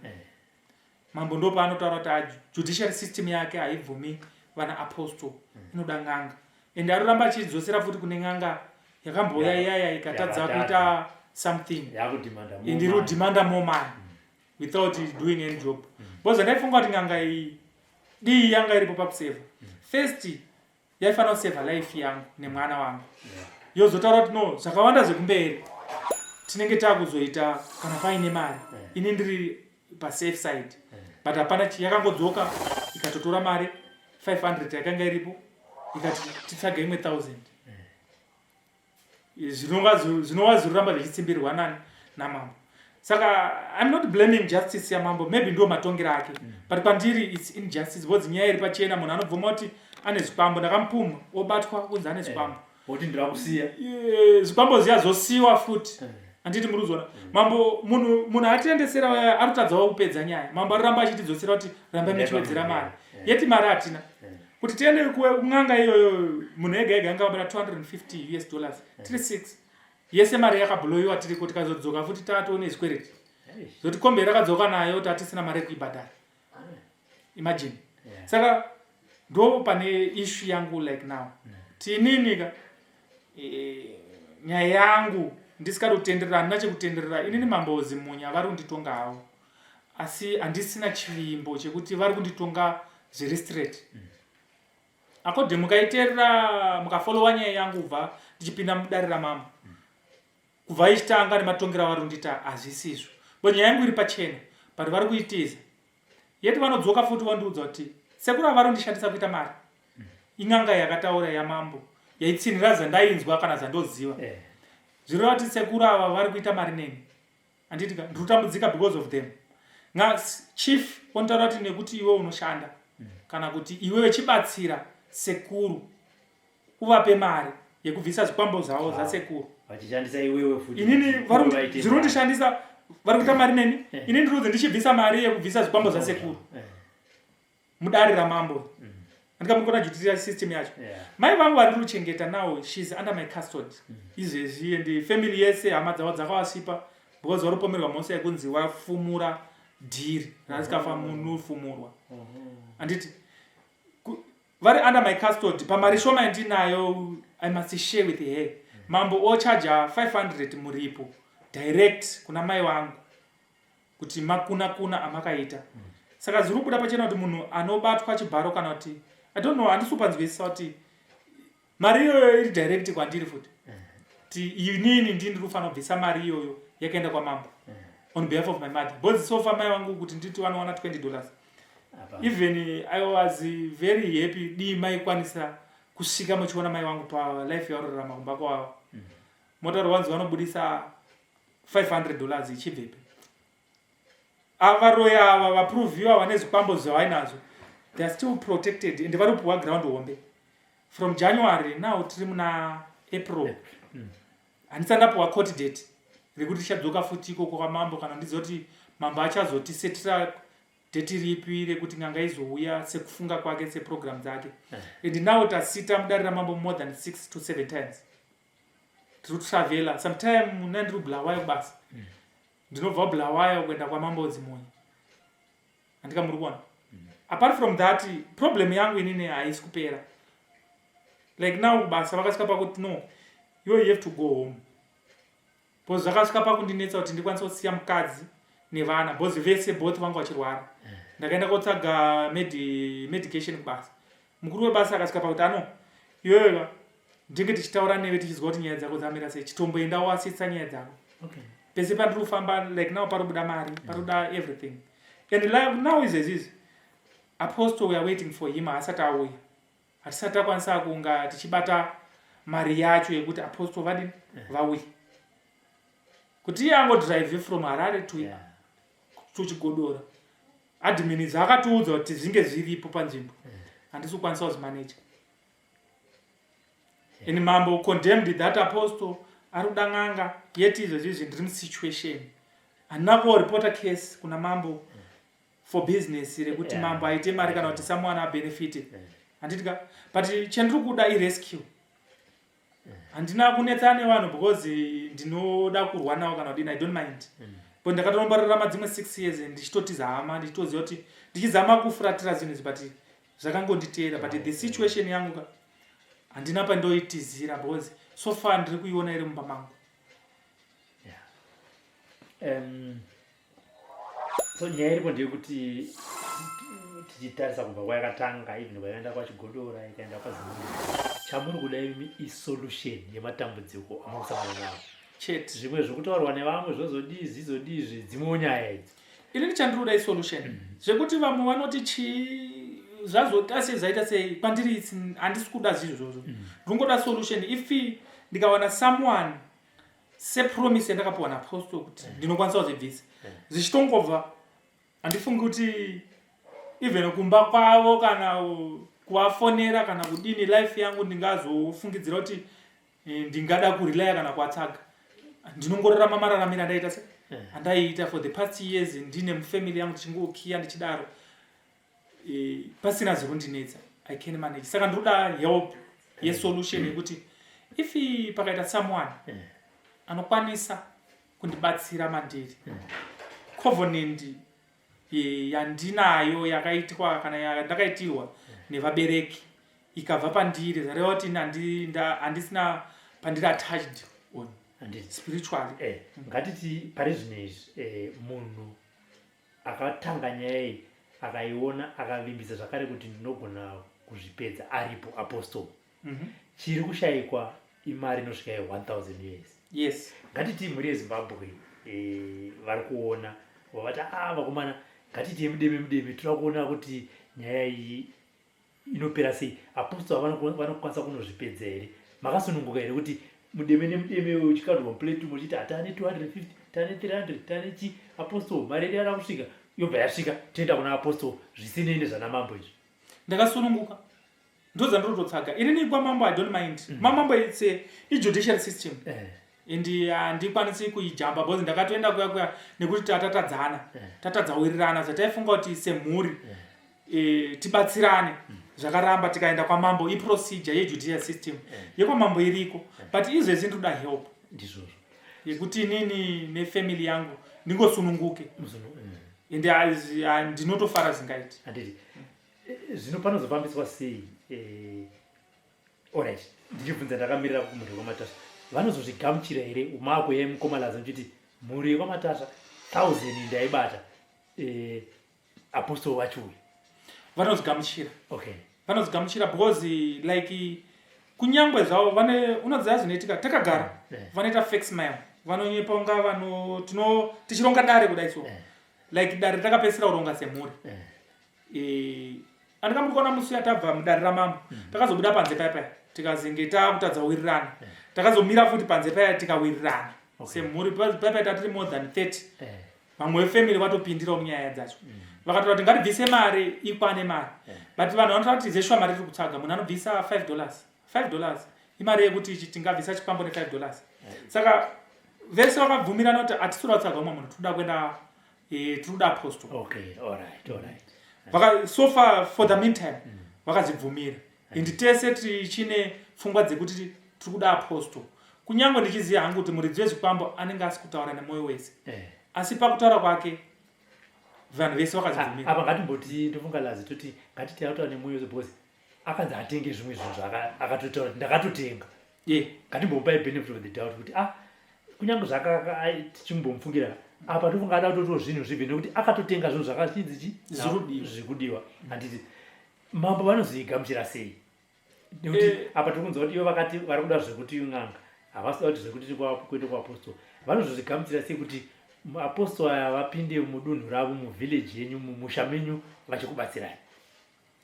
mambo ndopa anotaura kuti judicial system yake haibvumi vana apostle inoda n'anga and aroramba achidzosera futi kune n'anga yakamboya yaya ikatadza kuita something indiri kudhimanda more money without doing any job because ndaifunga kuti n'anga iyi dii yanga iripo pakuseva first yaifanira kuseva life yangu nemwana wangu yozotaura kuti no zvakawanda zvekumberi tinenge takuzoita kana paine mari ini ndiri pasafe side but hapana yakangodzoka ikatotora mari 500 yakanga iripo ikati titsvaga imwe 1000 zvinova zviroramba zvichitsimbirwa namambo. Saka I'm not blaming justice yamambo, maybe ndo matongera ake but pandiri it's injustice because nyaya iri pachena munhu anobvuma kuti ane zvikwambo ndakamupumha obatwa kunzi ane zvikwambo Woti ndira kusiya. Zikwambo ziya zosiwa futi. Anditi muruzona. Mambo munhu atendesera arutadzawo kupedza nyaya. Mambo aramba achitidzosera kuti ramba muchiwedzera mari. Yeti mari atina. Kuti tiende kun'anga iyoyo munhu ega ega anga abata $250 $36. Yese mari yakablowiwa tiri kuti kazodzoka futi tatoone zikwereti. Zoti kombe rakadzoka nayo kuti atisina mari yekuibhadhara. Imagine. Saka ndo pane issue yangu like now. Tininika nyaya yangu ndisikatotenderera nachekutenderera inini mambo zimunya vari kunditonga havo. Asi handisina chivimbo chekuti vari kunditonga zviri straight. Akodhe mukaiterera mukafollowa nyaya yangu ubva ndichipinda mudare ramambo. Kubva ichitanga nematongera vari kundita hazvisizvo. Bo nyaya yangu iri pachena but vari kuitiza. Yeti vanodzoka futi vandiudza kuti sekuru vari kundishandisa kuita mari. Ing'anga yakataura yamambo yaitsinira zandainzwa kana zandoziva. Zviro kuti sekuru ava vari kuita mari neni. Anditi ndikutambudzika because of them. Chief ontaura kuti nekuti iwe unoshanda kana kuti iwe wechibatsira sekuru uvape mari yekubvisa zikwambo zvavo zvasekuru. Vachishandisa iwewe futi. Inini zviro ndishandisa vari kuita mari neni. Inini ndiri ndichibvisa mari yekubvisa zikwambo zvasekuru. Mudare ramambo. Ndikamukona judicial system yacho. Mai vangu vari kuchengeta now, she's under my custody. Izvezvi and family yese hama dzavo dzakavasipa because vari kupomerwa mose yekunzi wafumura dhiri rasikafa munhu fumurwa. Anditi vari under my custody pamari shoma ndinayo I must share with her. Mambo ocharger 500 muripo direct kuna mai vangu kuti makuna amakaita. Saka zviri kubuda pachena kuti munhu anobatwa chibharo kana kuti I don't know, andisupanzwisisa kuti mari iyoyo iri direct kwandiri futi. Ti inini ndiri kufanira kubvisa mari iyoyo yakaenda kwamambo on behalf of my mother. Because so far mai vangu kuti nditi vanowana $20. Even I was very happy di mai kwanisa kusvika muchiona mai vangu pa life yaurarama kumba kwavo. Motauro wanzi vanobudisa $500 ichibvepi. Avaroya ava vaproviwa vane zikwambo zvavainazvo. They are still protected and vari kupuwa ground hombe. From January now tiri muna April. Handisati ndapuwa court date rekuti tichadzoka futi ikoko kwamambo kana ndizoti mambo achazotisetera date ripi rekuti ng'anga izouya sekufunga kwake seprogram dzake. And now tasita mudare ramambo more than 6 to 7 times. Tiri kutravela sometime muna ndiri kubulawayo basa. Ndinobva kubulawayo kuenda kwamambo zimunya. Andika muri kuona. Apart from that, problem yangu inini haisi kupera. Like now basa vakasvika pakuti no, you have to go home. Because zvakasvika pakundinetsa kuti ndikwanisa kusiya mukadzi nevana because vese both vangu vachirwara. Ndakaenda kotsvaga medication kubasa. Mukuru webasa akasvika pakuti ano, iwewe ndinge tichitaura newe tichizwa kuti nyaya dzako dzamira sei, chitomboenda wasisa nyaya dzako. Pese pandiri kufamba like now parobuda mari, parobuda everything. And now is as is. Apostle, we are waiting for him asati auya. Hatisati takwanisa kunga tichibata mari yacho yekuti apostle vadini vauya. Kuti iye angodrive from Harare to Chigodora. Admin zvakatiudza kuti zvinge zviripo panzvimbo. Handisi kukwanisa kuzvimanage. And mambo condemned that apostle ari kuda ng'anga yeti izvezvi ndiri musituation. Handina kureporta case kuna mambo for business rekuti mambo aite mari kana kuti someone abenefit. Handitika but chendiri kuda irescue. Handina kunetsa nevanhu because ndinoda kurwa nawo kana kuti I don't mind. But ndakatomborarama dzimwe 6 years ndichitotiza hama ndichitoziva kuti ndichizama kufuratira zvinhu izvi but zvakangonditeera but the situation yangu handina pandoitizira because so far ndiri kuiona iri mumba mangu. So nyaya iripo ndeyekuti tichitarisa kubva kwayakatanga even kwaenda kwachigodora ikaenda kwaZimbabwe. Chamuri kuda isolution yematambudziko amukusangana nawo. Chete. Zvimwe zvokutaurwa nevamwe zvozodizvi dzimwe nyaya idzi. Inini chandiri kuda isolution. Zvekuti vamwe vanoti zvazota sei zvaita sei kwandiri handisi kuda zvizvozvo. Ndingoda solution if ndikawana someone sepromise yandakapiwa napostle kuti ndinokwanisa kuzibvisa. Zvichitongobva handifungi kuti even kumba kwavo kana kuvafonera kana kudini life yangu ndingazofungidzira kuti ndingada kurilaya kana kuatsaga ndinongorarama mararamiro andaita se andaiita for the past years ndine mufamily yangu tichingokiya ndichidaro pasina zvirundinetsa I can manage. Saka ndoda help yesolution yekuti if pakaita someone anokwanisa kundibatsira mandiri covenant yandinayo yakaitwa kana yandakaitirwa nevabereki ikabva pandiri zareva kuti handisina pandiri attached on spiritually. Ngatiti pari zvinezvi munhu akatanga nyaya akaiona akavimbisa zvakare kuti ndinogona kuzvipedza aripo apostle chiri kushayikwa imari inosvika 1000 US. Yes. Ngatiti mhuri yeZimbabwe vari kuona vavati vakomana ngatiti mudeme tiri kuona kuti nyaya iyi inopera sei apostle vanokwanisa kunozvipedza here makasununguka here kuti mudeme nemudeme uchikadwa plate muchiti tane 250 tane 300 tane chi apostle mari yedu yada kusvika yobva yasvika toenda kuna apostle zvisinei nezvanamambo izvi. Ndakasununguka ndozandototsaga inini kwamambo I don't mind. Mamambo it's a judicial system and handikwanisi kuijamba because ndakatoenda kuya nekuti tatadzawirirana zataifunga kuti semhuri tibatsirane zvakaramba tikaenda kwamambo iprocedure yejudicial system yekwamambo iriko but izvezvi ndoda help ndizvozvo yekuti inini nefamily yangu ndingosununguke and ndinotofara zingaiti handiti zvino panozofambiswa sei alright ndichibvunza ndakamira kumunhu wekwaMatasha vanozozvigamuchira here umako yemkomalaza nchiti mhuri yekwaMatasha 1000 ndaibata apostle wachuya vanozvigamuchira. Okay. Vanozvigamuchira because like kunyangwe zvavo unoziva zvinoitika takagara vanoita fake mail vanonyepa unga tichironga dare kudai so like dare takapedzisira kuronga semhuri andikamuri kuona musi yatabva mudare ramambo takazobuda panze paya tikazinge takutadzawirirana takazomira futi panze paya tikawirirana semhuri paya tatiri more than 30 vamwe vefamily vatopindira munyaya dzacho vakataura kuti ngatibvise mari ikwane mari but vanhu vanotaura kuti zeshwa mari tiri kutsvaga munhu anobvisa $5 imari yekuti tingabvisa chipambo ne$5 saka vese vakabvumirana kuti hatisiri kutsvaga umwe munhu tinoda kuenda tinoda apostle. Okay, alright. So far for the meantime vakazvibvumira and tese tichine pfungwa dzekuti tiri kuda apostle kunyange ndichiziva hangu kuti muridzi wezvikwambo anenge asi kutaura nemwoyo wese asi pakutaura kwake vanhu vese vakazvibvumira. Apa ngatimboti ndofunga lazi toti ngatiti ataura nemwoyo wese because akanzi atenge zvimwe zvinhu zvakatotaura kuti ndakatotenga ngatimbomupai benefit of the doubt kuti kunyange tichimbomufungira apa tofunga ada kutotiwo zvinhu zvibve nekuti akatotenga zvinhu zvakachidzi zvikudiwa handiti mambo vanozoigamuchira sei nekuti apa tirikunzwa kuti ivo vakati vari kuda zvekuti n'anga havasida kuti zvekuti kwete kuapostol vanozozvigamuchira sei kuti apostol aya vapinde mudunhu ravo muvhileji yenyu mumusha menyu vachikubatsirani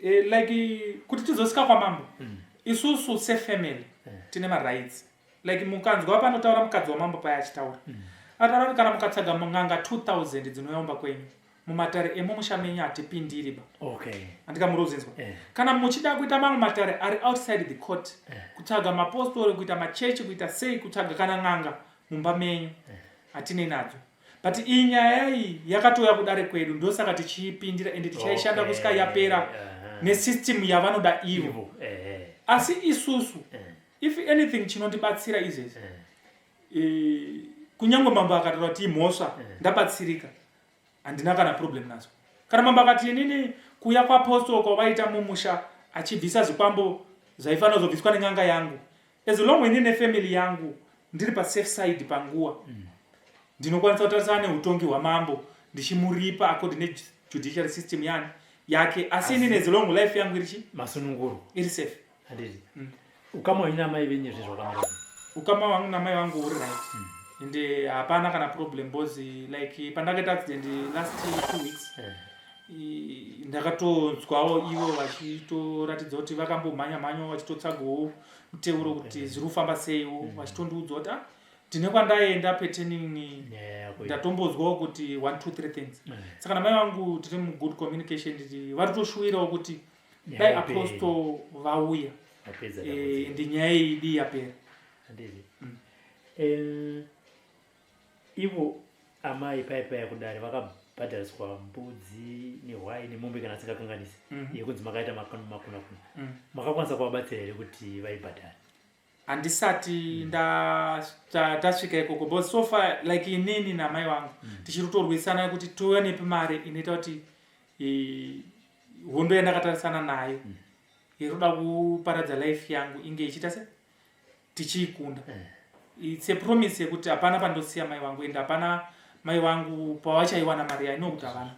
like kuti tizosvika kwamambo isusu sefamily tine marights like mukanzwa panotaura mukadzi wamambo paya achitaura ataura kuti kana mukatsaga n'anga 2000 dzinoyomba kwenyu mumatare emumusha menyu hatipindiri ba. Handikamurozinzwa kana muchida kuita mamwe matare ari outside the court kutsaga mapostori kuita machechi kuita sei kutsaga kana n'anga mumba menyu hatinei nadzo but iyi nyaya iyi yakatouya kudare kwedu ndosaka tichipindira ende tichaishanda kusvika yapera nesystem yavanoda ivo asi isusu if anything chinondibatsira izvezi kunyange mambo akataura kuti imhosva ndabatsirika handina kana problem nazo kana mambo akati inini kuya kwaapostol kwavaita mumusha achibvisa zvikwambo zvaifanira kuzobviswa nen'anga yangu as long ini nefamily yangu ndiri pasafe side panguva ndinokwanisa kutarisana neutongi hwamambo ndichimuripa according nejudicial system yake asi ini nezilong life yangu irichi masununguru iri safe handiti ukama wenyu namai venyu izvi zvakamira ukama wangu namai vangu uri right ende hapana kana problem bozi like pandakaita accident last 2 weeks ndakatonzwawo ivo vachitoratidza kuti vakambomhanya vachitotsagawo muteuro kuti zviri kufamba seiwo vachitondiudza kuti ndine kwandaenda petening ndatombozwawo kuti 1 2 3 things saka namai vangu tiri mugood communication nditi vari toshuvirawo kuti dai apostol vauya ndi nyaya iyi yapera Handizvi. Ivo amai paipai kudare vakabhadhariswa mbudzi nehwai nemombe kana sikakanganisi yekunzi makaita makuna. Makakwanisa kuvabatsira here kuti vaibhadhare? Handisati tasvika ikoko, but so far like inini namai vangu tichiri kutorwisana kuti tiwanepi mari inoita kuti hondo yandakatarisana nayo yeroda kuparadza life yangu inge ichiita se tichiikunda. It's a promise yekuti hapana pandosiya mai vangu, ende hapana mai vangu pavachaiwana mari yayo inokuti havana.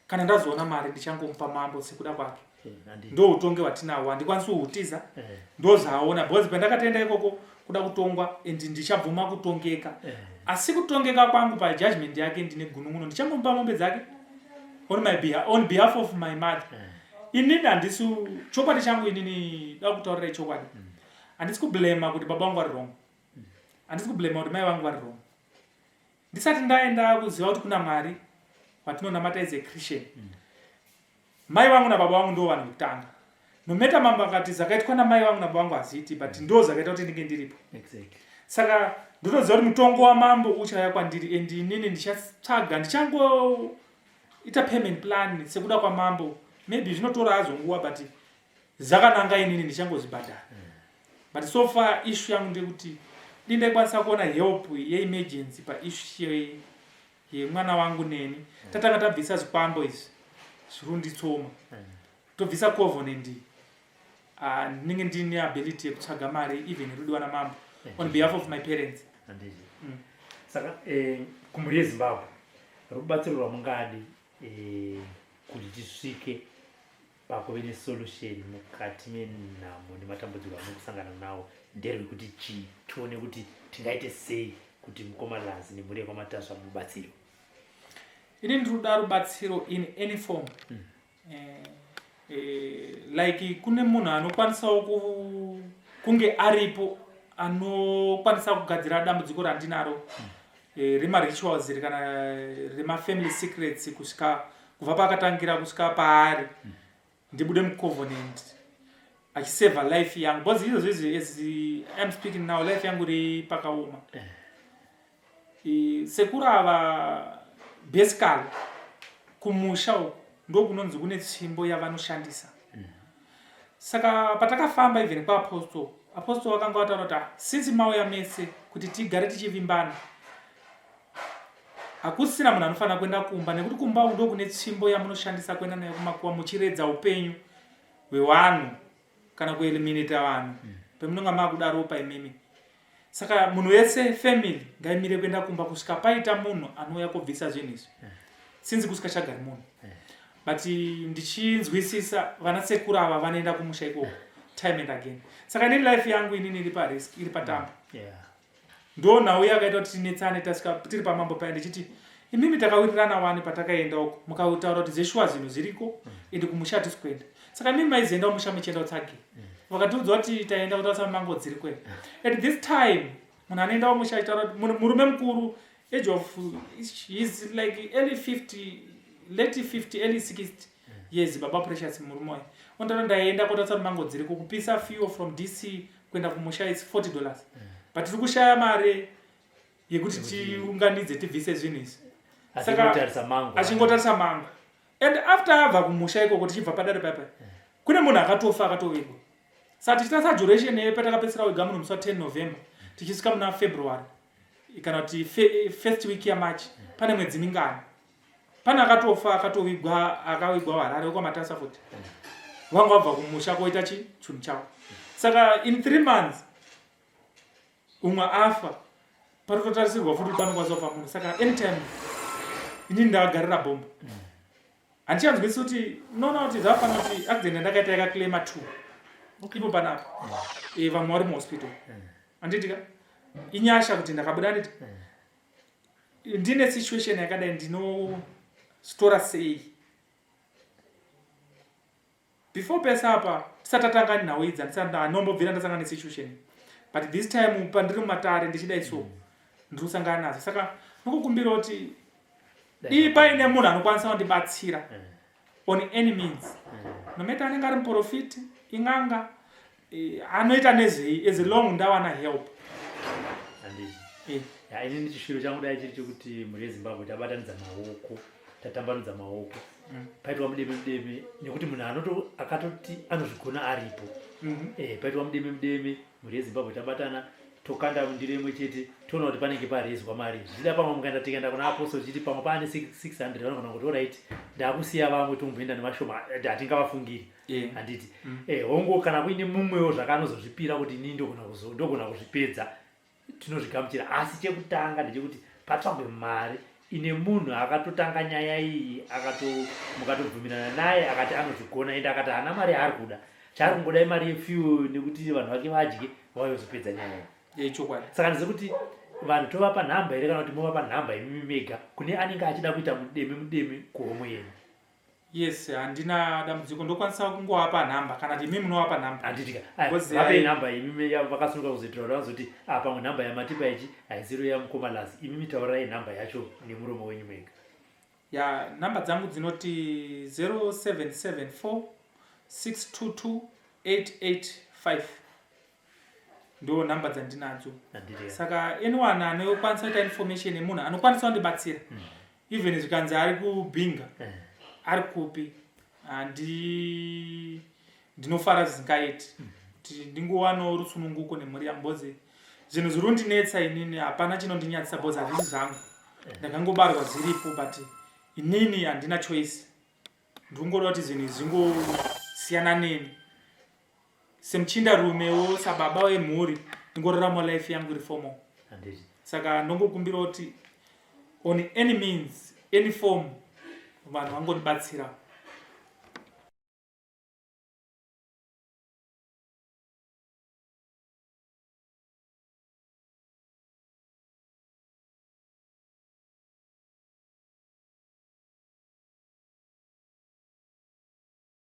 Kana ndazoona mari ndichangomupa mambo sekuda kwake. Ndo utonge watinawo, handikwanisi kuhutiza. Ndo zvaona because pandakatoenda ikoko kuda kutongwa ende ndichabvuma kutongeka. Asi kutongeka kwangu pajudgment yake ndine gunun'uno, ndichangomupa mombe dzake on behalf of my mother. Inini handisi chokwadi changu, inini da kutaurira chokwadi. Handisi kublema kuti baba vangu vari wrong. Handisi kublema kuti mai vangu vari wrong. Ndisati ndaenda kuziva kuti kuna Mwari watinonamata as a Christian. Mai vangu nababa vangu ndo vanhu vekutanga. Nometa mambo akati zvakaitwa namai vangu nababa vangu haziti, but ndo zvakaita kuti ndinge ndiripo. Saka ndotoziva kuti mutongo wamambo uchauya kwandiri, and inini ndichatsvaga, ndichangoita payment plan sekuda kwamambo. Maybe zvinotora hazo nguva, but zvakananga inini ndichangozvibhadhara. But so far issue yangu ndekuti ndingakwanisa kuona help yeemergency paissue yemwana wangu neni. Tatanga tabvisa zvikwambo izvi zvirunditsoma, tobvisa covenant, ndinenge ndine ability yekutsvaga mari even rudiwa namambo on behalf of my parents. Saka kumhuri yeZimbabwe rubatsiro rwamungadi kuti tisvike pakuve nesolution mukati menhamo nematambudziko amunosangana nawo nderwekuti tione kuti tingaite sei kuti mukomalazi nemhuri yekwamatasva mubatsiro? Inini ndinoda rubatsiro in any form. Like kune munhu anokwanisawo kunge aripo anokwanisa kugadzira dambudziko randinaro remarituals kana remafamily secrets kusvika kubva pakatangira kusvika paari ndibude mucovenant achiseva life yangu, because izvo zvizvi as I'm speaking now life yangu iri pakaoma. Sekuru ava basically kumusha uko ndokunonzi kune tsvimbo yavanoshandisa. Saka patakafamba even kwaapostol, apostol vakanga vataura kuti since mauya mese kuti tigare tichivimbana, hakusina munhu anofanira kuenda kumba, nekuti kumba uko ndokune tsvimbo yamunoshandisa kuenda nayo kumakuva muchiredza upenyu hwevanhu kana kueliminata vanhu pemunonga makudaro paimimi. Saka munhu wese family ngaimire kuenda kumba kusvika paita munhu anouya kubvisa zvinhu izvi, sinzi kusikachagari munhu. But ndichinzwisisa vana sekuru ava vanoenda kumusha ikoko time and again. Saka inini life yangu inini iri parisk, iri patambo. Ndo nhau yakaita kuti tinetsane tasvika tiri pamambo paya ndichiti imimi takawirirana wani patakaenda uko mukautaura kuti zeshuwa zvinhu zviriko ende kumusha hatisi kuenda. Saka imimi maizoenda kumusha muchienda kutsvage, vakatiudza kuti taenda kutarisa mango dziri kwenu. At this time munhu anoenda kumusha achitaura kuti murume mukuru, age of he's like early 50, late 50, early 60 years, baba Precious murume wayo. Ondaro ndaenda kutarisa kuti mango dziri kupisa fuel from DC kuenda kumusha is $40. But tiri kushaya mari yekuti tiunganidze tibvise zvinhu izvi. Saka achingotarisa mango. And after abva kumusha ikoko tichibva padare papa, kune munhu akatofa akatovigwa. Saka tichitarisa duration yepatakapedzisira wega munhu musi wa10 November tichisvika muna February kana kuti first week yaMarch, pane mwedzi mingani. Pane akatofa akawigwa Harare kwamatasva futi. Vanga vabva kumusha koita chinhu chavo. Saka in 3 months umwe afa, parikutotarisirwa futi panokwanisa kufa munhu. Saka anytime inini ndakagarira bhomba, handichanzwisi kuti unoona kuti zvafanira kuti accident ndakaita yakaclaima 2 ipo panapa, vamwe vari muhospital. Handitika inyasha kuti ndakabuda nditi ndine situation yakadai ndinostora sei. Before pesa apa tisati tatanga nhau idzi ndanombobvira ndasangana nesituation, but this time pandiri mumatare ndichidai so ndiri kusangana nazo. Saka nokukumbira kuti dii paine munhu anokwanisa kundibatsira on any means, no matter anenge ari muprofiti, ing'anga, anoita nezvei as long ndawana help. Handiti. Inini chishiro changu dai chiri chekuti muri yeZimbabwe tabatanidza maoko, tatambanudza maoko. Paitwa mudeme nekuti munhu akatoti anozvigona aripo. Paitwa mudeme muri yeZimbabwe tabatana tokanda mundiro imwe chete toona kuti panenge parezwa mari. Zvida pamwe mukaenda tikaenda kuna apostle chiti pamwe pane 600 vanogona kuti alright ndakusiya vamwe tomboenda nemashoma hatingavafungiri. Handiti. Hongo kana kuine mumwewo zvakanozozvipira kuti inini ndogona kuzvipedza tinozvigamuchira, asi chekutanga ndechekuti patsvagwe mari ine munhu akatotanga nyaya iyi mukatobvumirana naye akati anozvigona ende akati hana mari yaari kuda, chaari kungoda mari yefuel nekuti vanhu vake vadye vayozopedza nyaya iyi. Saka ndizive kuti vanhu tovapa nhamba here kana kuti movapa nhamba imimi mega kune anenge achida kuita mudeme kuhomwe yenyu? Yes, handina dambudziko, ndokwanisa kungovapa nhamba kana kuti imimi munovapa nhamba. Handitika vape nhamba imimi vakasununguka kuzoitira kuti vazoti pamwe nhamba yamatipa ichi haisiro yamukomalazi, imimi taurirai nhamba yacho nemuromo wenyu mega. Nhamba dzangu dzinoti 0774 622 885 ndo nhamba dzandinadzo. Saka anyone anokwanisa kuita information yemunhu anokwanisa kundibatsira, even zvikanzi ari kubhinga ari kupi, ndinofara zvisingaiti kuti ndingowanawo rutsununguko nemhuri yangu, bozi zvinhu zviri kundinetsa inini hapana chinondinyadzisa, bozi hazvisi zvangu, ndakangobarwa zviripo, but inini handina choice, ndikungoda kuti zvinhu zvingosiyana neni semuchindarumewo sababa wemhuri, ndingorarama life yangu iri formal. Saka ndongokumbira kuti on any means, any form, vanhu vangondibatsira.